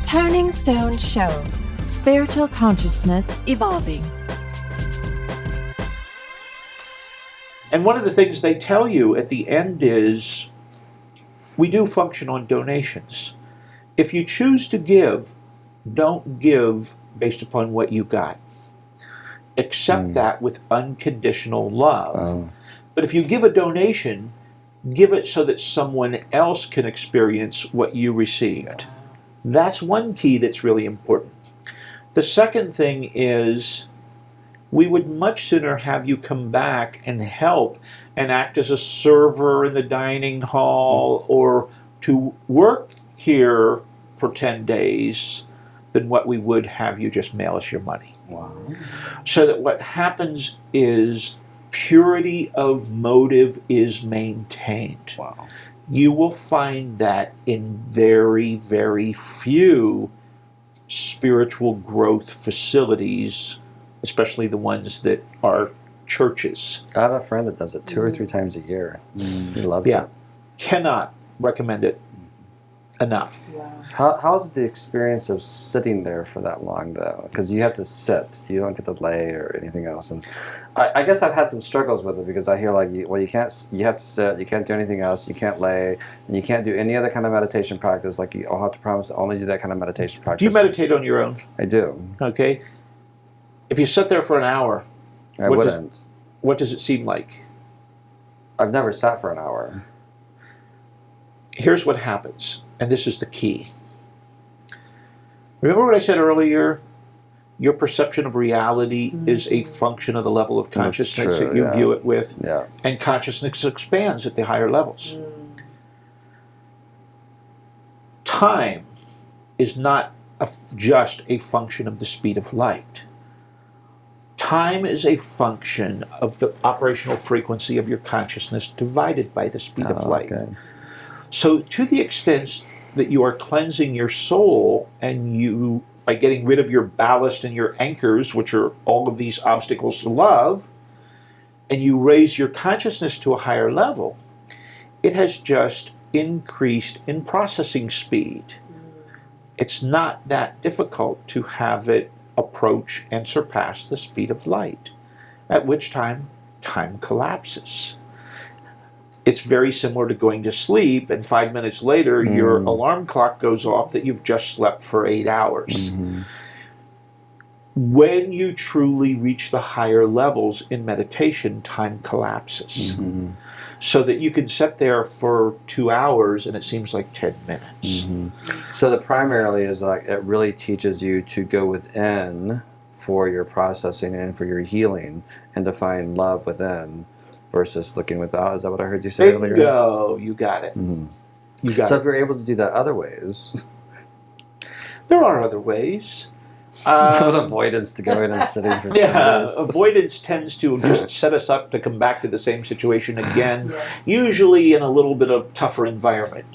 [SPEAKER 7] Turning Stone Show. Spiritual consciousness evolving.
[SPEAKER 3] And one of the things they tell you at the end is, we do function on donations. If you choose to give, don't give based upon what you got. Accept that with unconditional love. But if you give a donation, give it so that someone else can experience what you received. That's one key that's really important. The second thing is, we would much sooner have you come back and help and act as a server in the dining hall or to work here for 10 days than what we would have you just mail us your money.
[SPEAKER 2] Wow.
[SPEAKER 3] So that what happens is purity of motive is maintained.
[SPEAKER 2] Wow.
[SPEAKER 3] You will find that in very, very few spiritual growth facilities, especially the ones that are churches.
[SPEAKER 2] I have a friend that does it 2 or 3 times a year. He loves it.
[SPEAKER 3] Cannot recommend it enough.
[SPEAKER 2] How is the experience of sitting there for that long, though? Because you have to sit. You don't get to lay or anything else. And I guess I've had some struggles with it because I hear like, you have to sit, you can't do anything else, you can't lay, and you can't do any other kind of meditation practice. Like you'll have to promise to only do that kind of meditation practice.
[SPEAKER 3] Do you meditate on your own?
[SPEAKER 2] I do.
[SPEAKER 3] Okay. If you sit there for an hour,
[SPEAKER 2] I wouldn't.
[SPEAKER 3] What does it seem like?
[SPEAKER 2] I've never sat for an hour.
[SPEAKER 3] Here's what happens, and this is the key. Remember what I said earlier? Your perception of reality is a function of the level of consciousness that you view it with.
[SPEAKER 2] Yeah.
[SPEAKER 3] And consciousness expands at the higher levels. Time is not just a function of the speed of light. Time is a function of the operational frequency of your consciousness divided by the speed of light.
[SPEAKER 2] Okay.
[SPEAKER 3] So to the extent that you are cleansing your soul and you, by getting rid of your ballast and your anchors, which are all of these obstacles to love, and you raise your consciousness to a higher level, it has just increased in processing speed. It's not that difficult to have it approach and surpass the speed of light, at which time time collapses. It's very similar to going to sleep, and 5 minutes later, your alarm clock goes off that you've just slept for 8 hours. when you truly reach the higher levels in meditation, time collapses.
[SPEAKER 2] Mm-hmm.
[SPEAKER 3] So that you can sit there for 2 hours and it seems like 10 minutes.
[SPEAKER 2] Mm-hmm. So the primarily is like it really teaches you to go within for your processing and for your healing and to find love within versus looking without. Is that what I heard you say earlier?
[SPEAKER 3] Bingo! You got it.
[SPEAKER 2] Mm-hmm.
[SPEAKER 3] You got
[SPEAKER 2] so
[SPEAKER 3] it.
[SPEAKER 2] if you're able to do that other ways.
[SPEAKER 3] There are other ways.
[SPEAKER 2] What avoidance to go in and sitting for 10
[SPEAKER 3] Yeah,
[SPEAKER 2] minutes.
[SPEAKER 3] avoidance tends to just set us up to come back to the same situation again, usually in a little bit of tougher environment.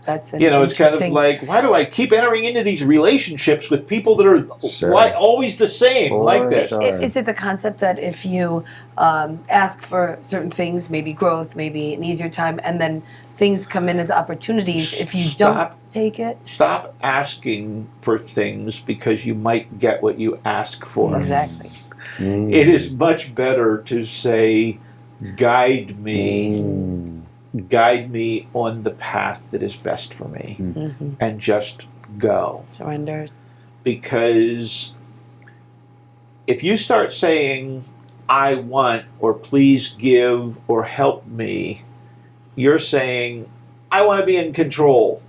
[SPEAKER 4] That's an
[SPEAKER 3] You know, it's kind of
[SPEAKER 4] interesting-
[SPEAKER 3] like, why do I keep entering into these relationships with people that are always the same, like this?
[SPEAKER 4] Is it the concept that if you ask for certain things, maybe growth, maybe an easier time, and then things come in as opportunities, if you don't take it?
[SPEAKER 3] Stop asking for things because you might get what you ask for.
[SPEAKER 4] Exactly.
[SPEAKER 3] It is much better to say, guide me. Guide me on the path that is best for me.
[SPEAKER 4] Mhm.
[SPEAKER 3] And just go.
[SPEAKER 4] Surrender.
[SPEAKER 3] Because if you start saying, I want, or please give, or help me, you're saying, I want to be in control.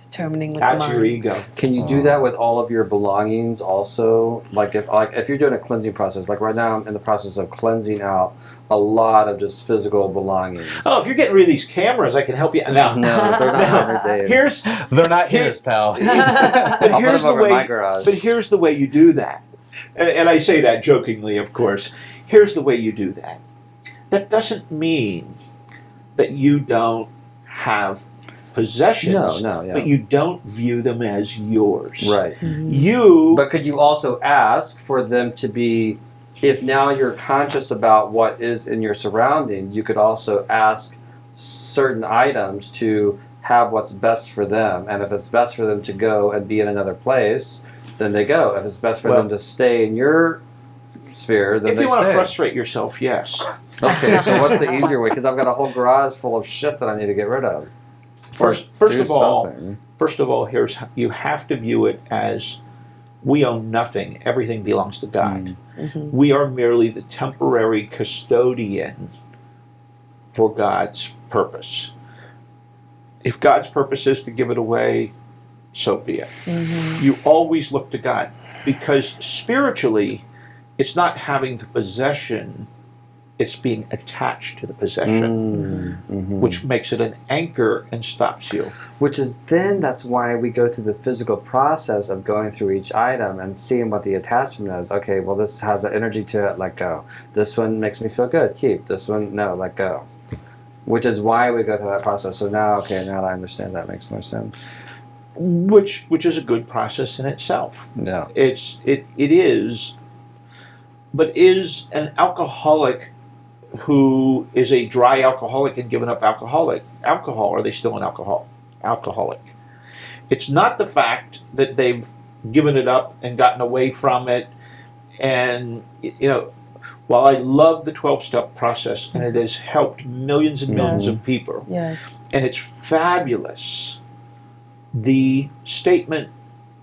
[SPEAKER 4] Determining with
[SPEAKER 3] That's
[SPEAKER 4] the
[SPEAKER 3] your
[SPEAKER 4] mind.
[SPEAKER 3] ego.
[SPEAKER 2] Can you do that with all of your belongings also? Like if you're doing a cleansing process, like right now I'm in the process of cleansing out a lot of just physical belongings.
[SPEAKER 3] Oh, if you're getting rid of these cameras, I can help you. No,
[SPEAKER 2] No, they're not Hunter Daves.
[SPEAKER 1] They're not his, pal.
[SPEAKER 3] But
[SPEAKER 2] I'll put
[SPEAKER 3] here's
[SPEAKER 2] them
[SPEAKER 3] the
[SPEAKER 2] over in my
[SPEAKER 3] way.
[SPEAKER 2] garage.
[SPEAKER 3] But here's the way you do that, and I say that jokingly, of course. Here's the way you do that. That doesn't mean that you don't have possessions,
[SPEAKER 2] No, yeah.
[SPEAKER 3] but you don't view them as yours.
[SPEAKER 2] Right.
[SPEAKER 3] You.
[SPEAKER 2] But could you also ask for them to be, if now you're conscious about what is in your surroundings, you could also ask certain items to have what's best for them. And if it's best for them to go and be in another place, then they go. If it's best for them to stay in your sphere, then
[SPEAKER 3] If
[SPEAKER 2] they
[SPEAKER 3] you want to
[SPEAKER 2] stay.
[SPEAKER 3] frustrate yourself, yes.
[SPEAKER 2] Okay, so what's the easier way? Because I've got a whole garage full of shit that I need to get rid of.
[SPEAKER 3] First
[SPEAKER 2] Do
[SPEAKER 3] of all,
[SPEAKER 2] something.
[SPEAKER 3] you have to view it as we own nothing. Everything belongs to God. We are merely the temporary custodian for God's purpose. If God's purpose is to give it away, so be it. You always look to God because spiritually, it's not having the possession, it's being attached to the possession, which makes it an anchor and stops you.
[SPEAKER 2] Which is then that's why we go through the physical process of going through each item and seeing what the attachment is. Okay, well this has an energy to it, let go. This one makes me feel good, keep. This one, no, let go. Which is why we go through that process. So now that I understand, that makes more sense.
[SPEAKER 3] Which is a good process in itself.
[SPEAKER 2] Yeah.
[SPEAKER 3] It is, but is an alcoholic who is a dry alcoholic and given up alcohol, are they still an alcoholic? It's not the fact that they've given it up and gotten away from it. And, while I love the 12-step process and it has helped millions and millions of people,
[SPEAKER 4] Yes.
[SPEAKER 3] and it's fabulous, the statement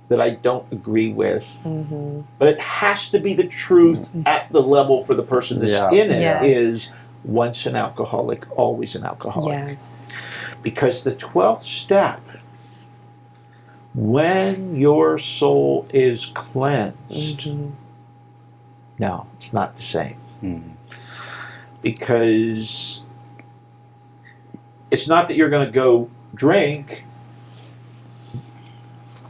[SPEAKER 3] that I don't agree with, but it has to be the truth at the level for the person that's in it, is once an alcoholic, always an alcoholic.
[SPEAKER 4] Yes.
[SPEAKER 3] Because the 12th step, when your soul is cleansed, no, it's not the same. Because it's not that you're going to go drink,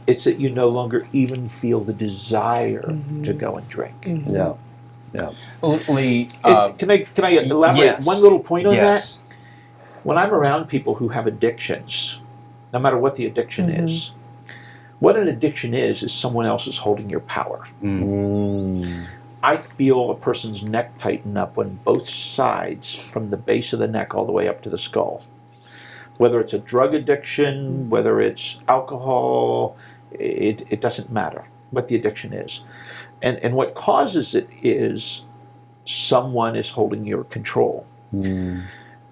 [SPEAKER 3] it's that you no longer even feel the desire to go and drink.
[SPEAKER 2] Yeah.
[SPEAKER 1] Lee,
[SPEAKER 3] Can I elaborate
[SPEAKER 1] yes.
[SPEAKER 3] one little point on
[SPEAKER 1] Yes.
[SPEAKER 3] that? When I'm around people who have addictions, no matter what the addiction is, what an addiction is someone else is holding your power. I feel a person's neck tighten up on both sides, from the base of the neck all the way up to the skull. Whether it's a drug addiction, whether it's alcohol, it doesn't matter what the addiction is. And what causes it is someone is holding your control.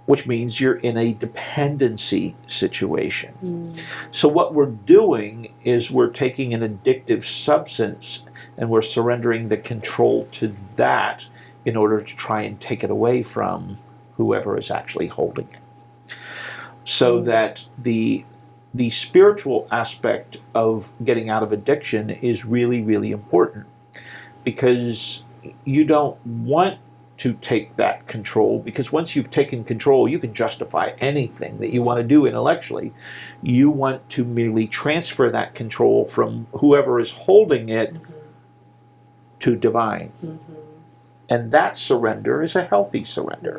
[SPEAKER 3] which means you're in a dependency situation. So what we're doing is we're taking an addictive substance and we're surrendering the control to that in order to try and take it away from whoever is actually holding it. So that the spiritual aspect of getting out of addiction is really, really important, because you don't want to take that control, because once you've taken control, you can justify anything that you want to do intellectually. You want to merely transfer that control from whoever is holding it to divine. And that surrender is a healthy surrender.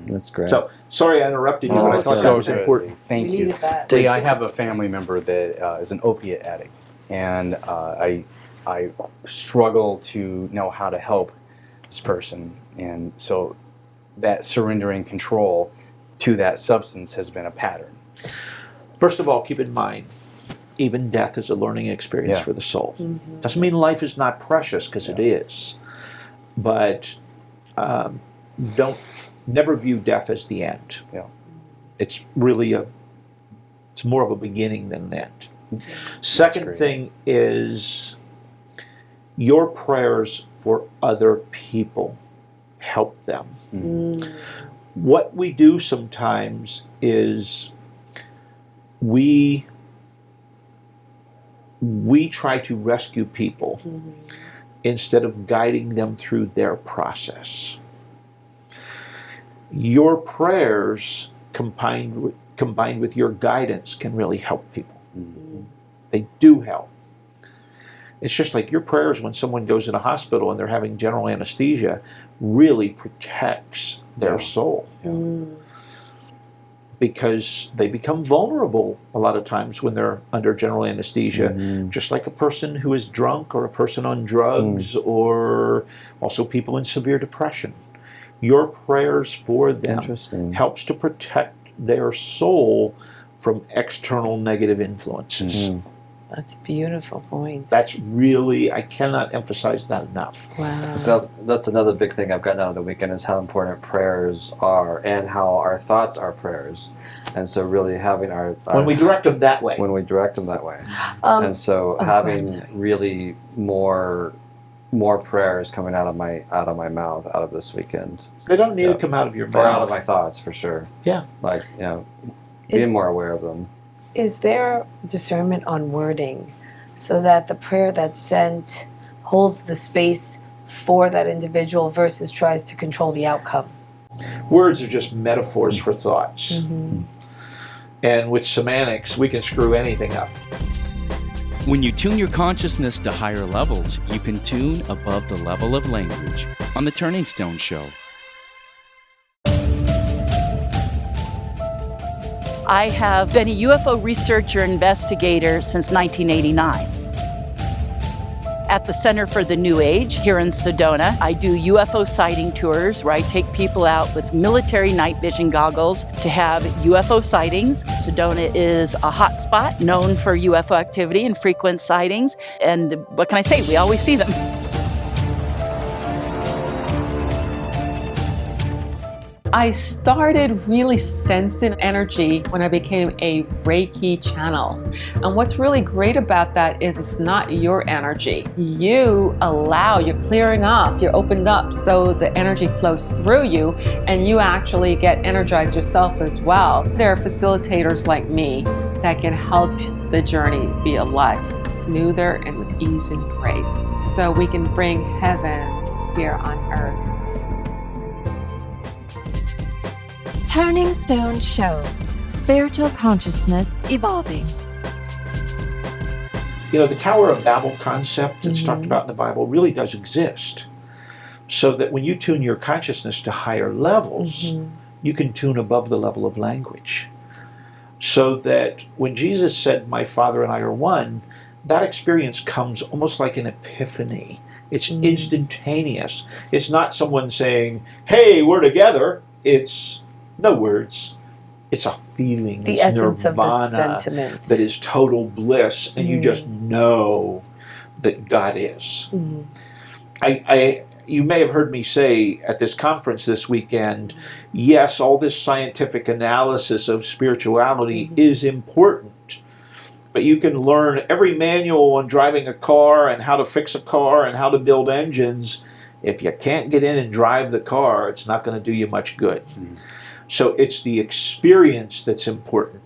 [SPEAKER 2] That's great.
[SPEAKER 3] So, sorry I interrupted you, but I thought that was important.
[SPEAKER 1] Thank you. Lee, I have a family member that is an opiate addict, and I struggle to know how to help this person. And so that surrendering control to that substance has been a pattern.
[SPEAKER 3] First of all, keep in mind, even death is a learning experience for the soul. Doesn't mean life is not precious, because it is. But never view death as the end. It's really it's more of a beginning than an end. Second thing is your prayers for other people help them. What we do sometimes is we try to rescue people instead of guiding them through their process. Your prayers combined with your guidance can really help people. They do help. It's just like your prayers when someone goes in a hospital and they're having general anesthesia really protects their soul. Because they become vulnerable a lot of times when they're under general anesthesia, just like a person who is drunk or a person on drugs or also people in severe depression. Your prayers for them helps to protect their soul from external negative influences.
[SPEAKER 4] That's a beautiful point.
[SPEAKER 3] That's really, I cannot emphasize that enough.
[SPEAKER 4] Wow.
[SPEAKER 2] So that's another big thing I've gotten out of the weekend, is how important prayers are and how our thoughts are prayers. And so really having our
[SPEAKER 3] when we direct them that way.
[SPEAKER 2] When we direct them that way. And so having really more prayers coming out of my mouth out of this weekend.
[SPEAKER 3] They don't need to come out of your mouth.
[SPEAKER 2] Or out of my thoughts, for sure.
[SPEAKER 3] Yeah.
[SPEAKER 2] Like, being more aware of them.
[SPEAKER 4] Is there discernment on wording so that the prayer that's sent holds the space for that individual versus tries to control the outcome?
[SPEAKER 3] Words are just metaphors for thoughts. And with semantics, we can screw anything up.
[SPEAKER 5] When you tune your consciousness to higher levels, you can tune above the level of language on The Turning Stone Show.
[SPEAKER 16] I have been a UFO researcher investigator since 1989. At the Center for the New Age here in Sedona, I do UFO sighting tours where I take people out with military night vision goggles to have UFO sightings. Sedona is a hot spot known for UFO activity and frequent sightings. And what can I say? We always see them.
[SPEAKER 17] I started really sensing energy when I became a Reiki channel. And what's really great about that is it's not your energy. You allow, you're clearing off, you're opened up so the energy flows through you and you actually get energized yourself as well. There are facilitators like me that can help the journey be a lot smoother and with ease and grace. So we can bring heaven here on earth.
[SPEAKER 7] Turning Stone Show, Spiritual Consciousness Evolving.
[SPEAKER 3] You know, the Tower of Babel concept that's talked about in the Bible really does exist. So that when you tune your consciousness to higher levels, you can tune above the level of language. So that when Jesus said, "My Father and I are one," that experience comes almost like an epiphany. It's instantaneous. It's not someone saying, "Hey, we're together." It's no words. It's a feeling.
[SPEAKER 4] The
[SPEAKER 3] it's
[SPEAKER 4] essence
[SPEAKER 3] nirvana
[SPEAKER 4] of the sentiment.
[SPEAKER 3] that is total bliss, and you just know that God is. I you may have heard me say at this conference this weekend, yes, all this scientific analysis of spirituality is important, but you can learn every manual on driving a car and how to fix a car and how to build engines. If you can't get in and drive the car, it's not going to do you much good. So it's the experience that's important.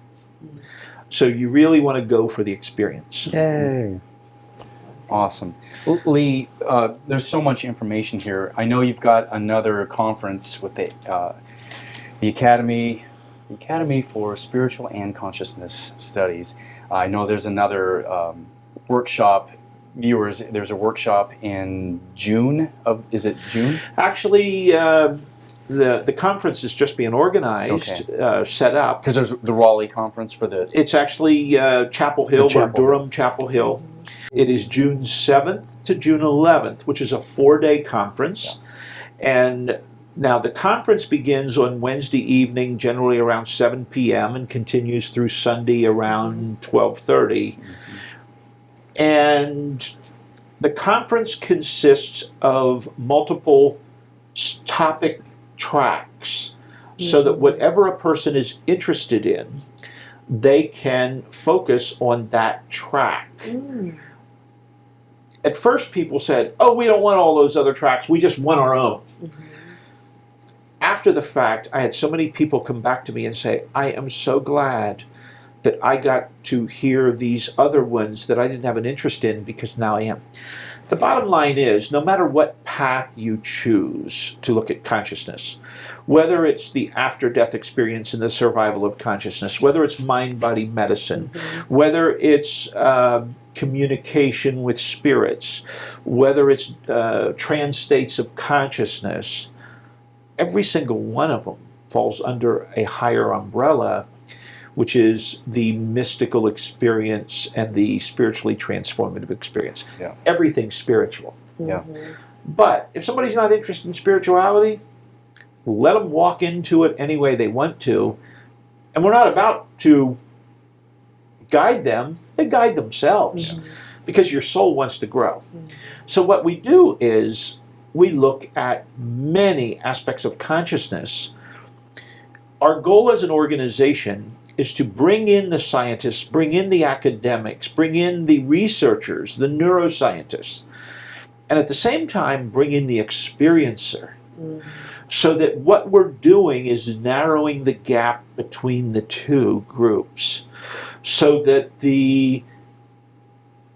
[SPEAKER 3] So you really want to go for the experience.
[SPEAKER 2] Yay.
[SPEAKER 1] Awesome. Lee, there's so much information here. I know you've got another conference with the Academy for Spiritual and Consciousness Studies. I know there's another workshop. Viewers, there's a workshop in June is it June?
[SPEAKER 3] Actually, the conference is just being organized, set up.
[SPEAKER 1] Because there's the Raleigh conference for the...
[SPEAKER 3] It's actually Chapel Hill, Durham, Chapel Hill. It is June 7th to June 11th, which is a 4-day conference. And now the conference begins on Wednesday evening, generally around 7 p.m., and continues through Sunday around 12:30. And the conference consists of multiple topic tracks, so that whatever a person is interested in, they can focus on that track. At first people said, oh, we don't want all those other tracks, we just want our own. After the fact, I had so many people come back to me and say, I am so glad that I got to hear these other ones that I didn't have an interest in, because now I am. The bottom line is, no matter what path you choose to look at consciousness, whether it's the after-death experience and the survival of consciousness, whether it's mind-body medicine, whether it's communication with spirits, whether it's trance states of consciousness, every single one of them falls under a higher umbrella, which is the mystical experience and the spiritually transformative experience. Everything's spiritual. But if somebody's not interested in spirituality, let them walk into it any way they want to. And we're not about to guide them. They guide themselves, because your soul wants to grow. So what we do is we look at many aspects of consciousness. Our goal as an organization is to bring in the scientists, bring in the academics, bring in the researchers, the neuroscientists, and at the same time bring in the experiencer, so that what we're doing is narrowing the gap between the two groups, so that the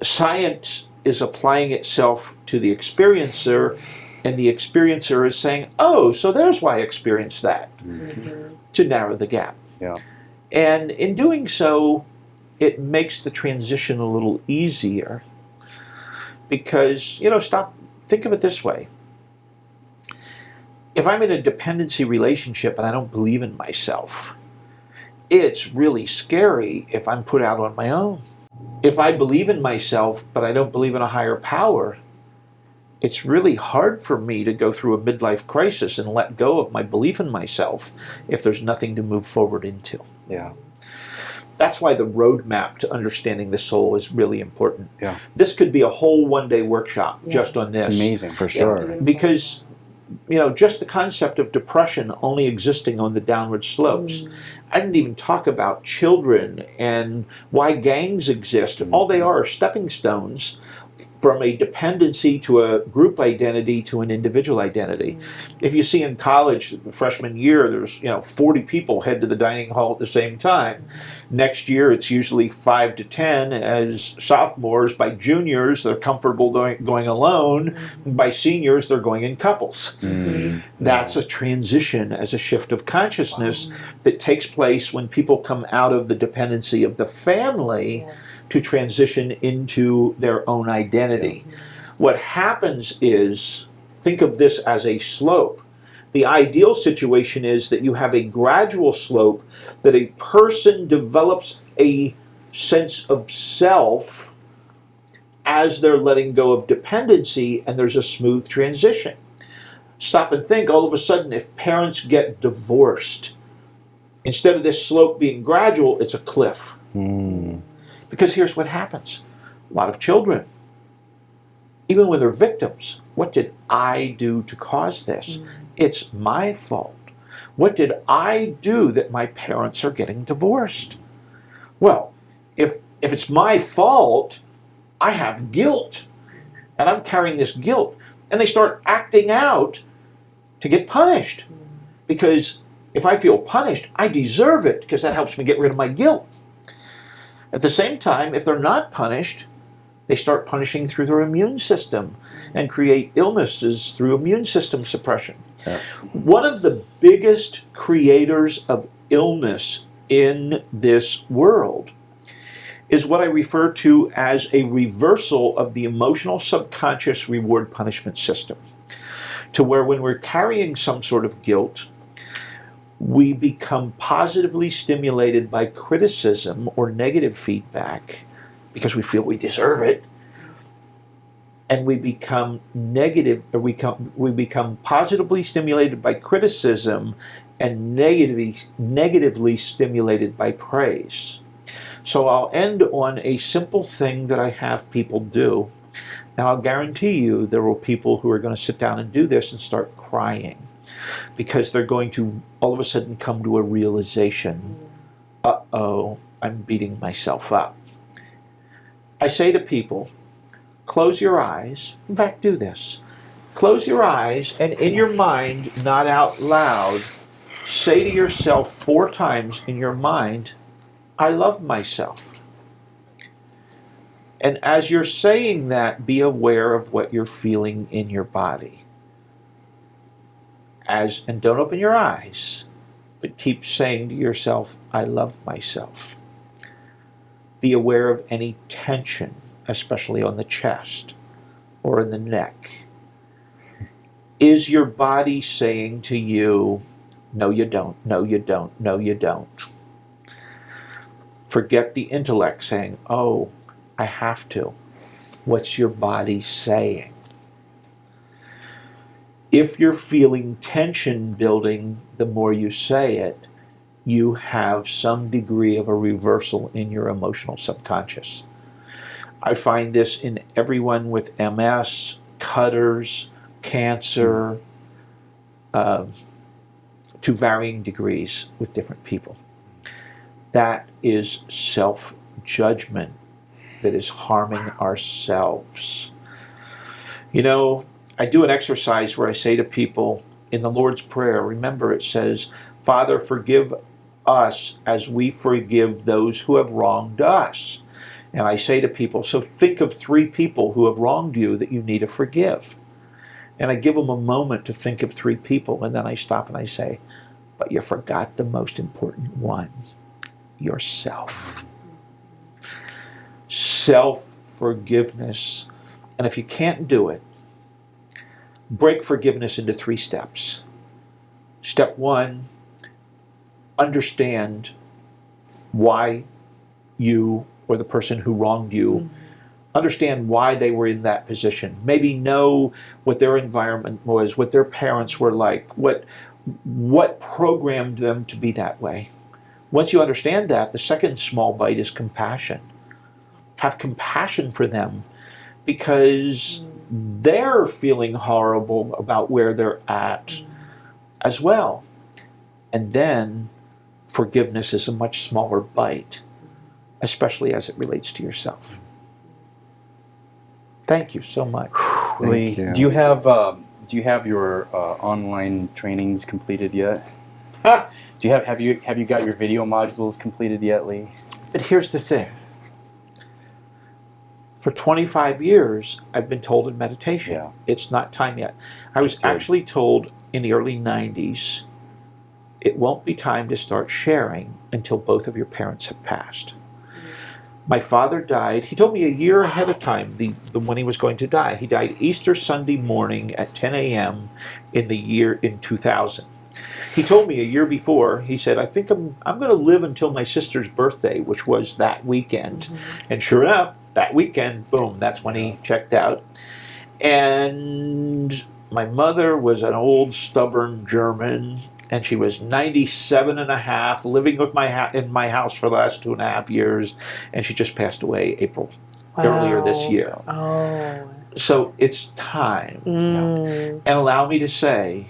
[SPEAKER 3] science is applying itself to the experiencer, and the experiencer is saying, oh, so there's why I experienced that, to narrow the gap. And in doing so, it makes the transition a little easier, because, think of it this way. If I'm in a dependency relationship and I don't believe in myself, it's really scary if I'm put out on my own. If I believe in myself, but I don't believe in a higher power, it's really hard for me to go through a midlife crisis and let go of my belief in myself if there's nothing to move forward into. That's why the roadmap to understanding the soul is really important. This could be a whole one-day workshop just on this.
[SPEAKER 1] It's amazing, for sure.
[SPEAKER 3] Because, just the concept of depression only existing on the downward slopes. I didn't even talk about children and why gangs exist. All they are stepping stones from a dependency to a group identity to an individual identity. If you see in college, freshman year, there's 40 people head to the dining hall at the same time. Next year, it's usually 5 to 10. As sophomores, by juniors, they're comfortable going alone. By seniors, they're going in couples. That's a transition as a shift of consciousness that takes place when people come out of the dependency of the family to transition into their own identity. What happens is, think of this as a slope. The ideal situation is that you have a gradual slope, that a person develops a sense of self as they're letting go of dependency, and there's a smooth transition. Stop and think, all of a sudden, if parents get divorced, instead of this slope being gradual, it's a cliff. Because here's what happens. A lot of children even when they're victims. What did I do to cause this? It's my fault. What did I do that my parents are getting divorced? Well, if it's my fault, I have guilt, and I'm carrying this guilt. And they start acting out to get punished. Because if I feel punished, I deserve it, because that helps me get rid of my guilt. At the same time, if they're not punished, they start punishing through their immune system and create illnesses through immune system suppression.
[SPEAKER 1] Yeah.
[SPEAKER 3] One of the biggest creators of illness in this world is what I refer to as a reversal of the emotional subconscious reward punishment system, to where when we're carrying some sort of guilt, we become positively stimulated by criticism or negative feedback because we feel we deserve it, and we become negative, or we become positively stimulated by criticism and negatively stimulated by praise. So I'll end on a simple thing that I have people do, and I'll guarantee you there are people who are going to sit down and do this and start crying, because they're going to all of a sudden come to a realization, uh-oh, I'm beating myself up. I say to people, close your eyes. In fact, do this. Close your eyes, and in your mind, not out loud, say to yourself 4 times in your mind, I love myself. And as you're saying that, be aware of what you're feeling in your body. And don't open your eyes, but keep saying to yourself, I love myself. Be aware of any tension, especially on the chest or in the neck. Is your body saying to you, no you don't, no you don't, no you don't? Forget the intellect saying, oh, I have to. What's your body saying? If you're feeling tension building, the more you say it, you have some degree of a reversal in your emotional subconscious. I find this in everyone with MS, cutters, cancer, to varying degrees with different people. That is self-judgment that is harming ourselves. You know, I do an exercise where I say to people in the Lord's Prayer, remember it says, Father, forgive us as we forgive those who have wronged us. And I say to people, so think of 3 people who have wronged you that you need to forgive. And I give them a moment to think of 3 people, and then I stop and I say, but you forgot the most important one, yourself. Self-forgiveness. And if you can't do it, break forgiveness into 3 steps. Step 1, understand why you or the person who wronged you, understand why they were in that position. Maybe know what their environment was, what their parents were like, what programmed them to be that way. Once you understand that, the second small bite is compassion. Have compassion for them, because they're feeling horrible about where they're at as well. And then forgiveness is a much smaller bite, especially as it relates to yourself. Thank you so much.
[SPEAKER 1] Lee, do you have your online trainings completed yet? Have you got your video modules completed yet, Lee?
[SPEAKER 3] But here's the thing. For 25 years, I've been told in meditation, it's not time yet. I was actually told in the early 90s, it won't be time to start sharing until both of your parents have passed. My father died, he told me a year ahead of time when he was going to die. He died Easter Sunday morning at 10 a.m. in 2000. He told me a year before, he said, I think I'm going to live until my sister's birthday, which was that weekend. And sure enough, that weekend, boom, that's when he checked out. And my mother was an old, stubborn German, and she was 97 and a half, living with in my house for the last 2.5 years, and she just passed away April earlier this year.
[SPEAKER 4] Oh.
[SPEAKER 3] So it's time. And allow me to say,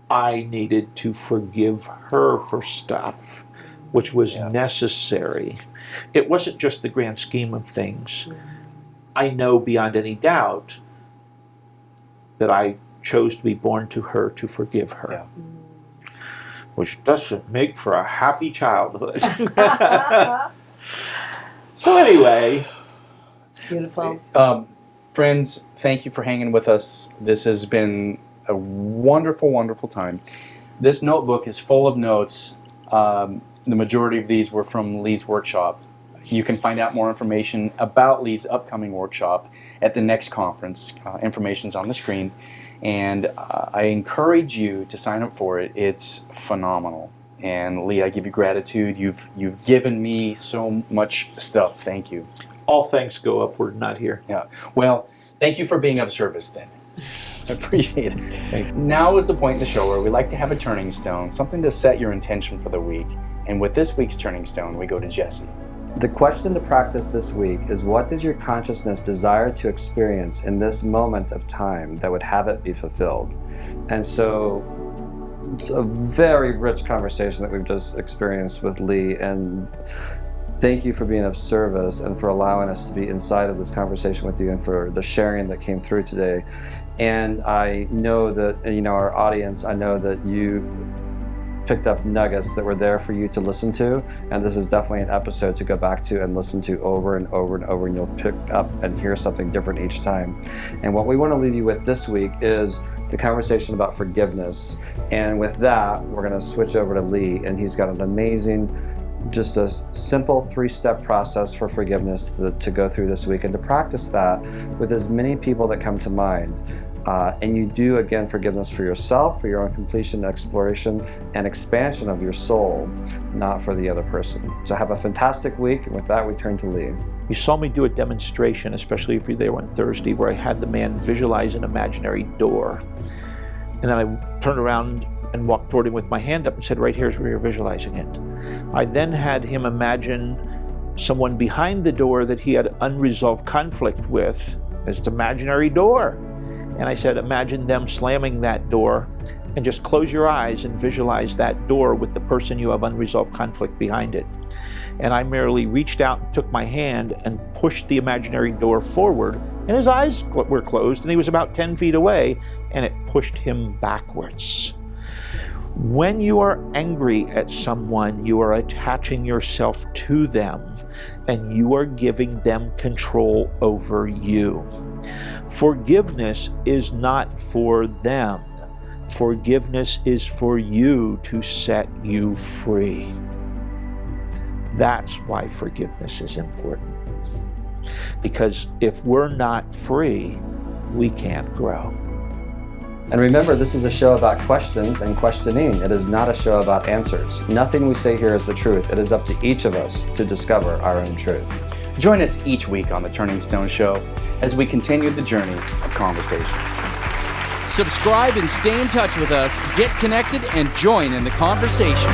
[SPEAKER 3] I needed to forgive her for stuff which was necessary. It wasn't just the grand scheme of things. I know beyond any doubt that I chose to be born to her to forgive her. Which doesn't make for a happy childhood. So anyway.
[SPEAKER 4] It's beautiful.
[SPEAKER 1] Friends, thank you for hanging with us. This has been a wonderful, wonderful time. This notebook is full of notes. The majority of these were from Lee's workshop. You can find out more information about Lee's upcoming workshop at the next conference. Information's on the screen. And I encourage you to sign up for it. It's phenomenal. And Lee, I give you gratitude. You've given me so much stuff. Thank you.
[SPEAKER 3] All thanks go upward, not here.
[SPEAKER 1] Yeah. Well, thank you for being of service then. I appreciate it. Now is the point in the show where we like to have a turning stone, something to set your intention for the week. And with this week's turning stone, we go to Jesse.
[SPEAKER 2] The question to practice this week is, what does your consciousness desire to experience in this moment of time that would have it be fulfilled? And so it's a very rich conversation that we've just experienced with Lee, and thank you for being of service and for allowing us to be inside of this conversation with you and for the sharing that came through today. And I know that, our audience, I know that you picked up nuggets that were there for you to listen to, and this is definitely an episode to go back to and listen to over and over and over, and you'll pick up and hear something different each time. And what we want to leave you with this week is the conversation about forgiveness. And with that, we're going to switch over to Lee, and he's got an amazing, just a simple 3-step process for forgiveness to go through this week, and to practice that with as many people that come to mind. And you do, again, forgiveness for yourself, for your own completion, exploration, and expansion of your soul, not for the other person. So have a fantastic week, and with that, we turn to Lee.
[SPEAKER 3] You saw me do a demonstration, especially if you're there on Thursday, where I had the man visualize an imaginary door. And then I turned around and walked toward him with my hand up and said, right here's where you're visualizing it. I then had him imagine someone behind the door that he had unresolved conflict with as its imaginary door. And I said, imagine them slamming that door, and just close your eyes and visualize that door with the person you have unresolved conflict behind it. And I merely reached out and took my hand and pushed the imaginary door forward, and his eyes were closed, and he was about 10 feet away, and it pushed him backwards. When you are angry at someone, you are attaching yourself to them, and you are giving them control over you. Forgiveness is not for them. Forgiveness is for you to set you free. That's why forgiveness is important. Because if we're not free, we can't grow.
[SPEAKER 2] And remember, this is a show about questions and questioning. It is not a show about answers. Nothing we say here is the truth. It is up to each of us to discover our own truth.
[SPEAKER 1] Join us each week on The Turning Stone Show as we continue the journey of conversations.
[SPEAKER 5] Subscribe and stay in touch with us, get connected, and join in the conversation.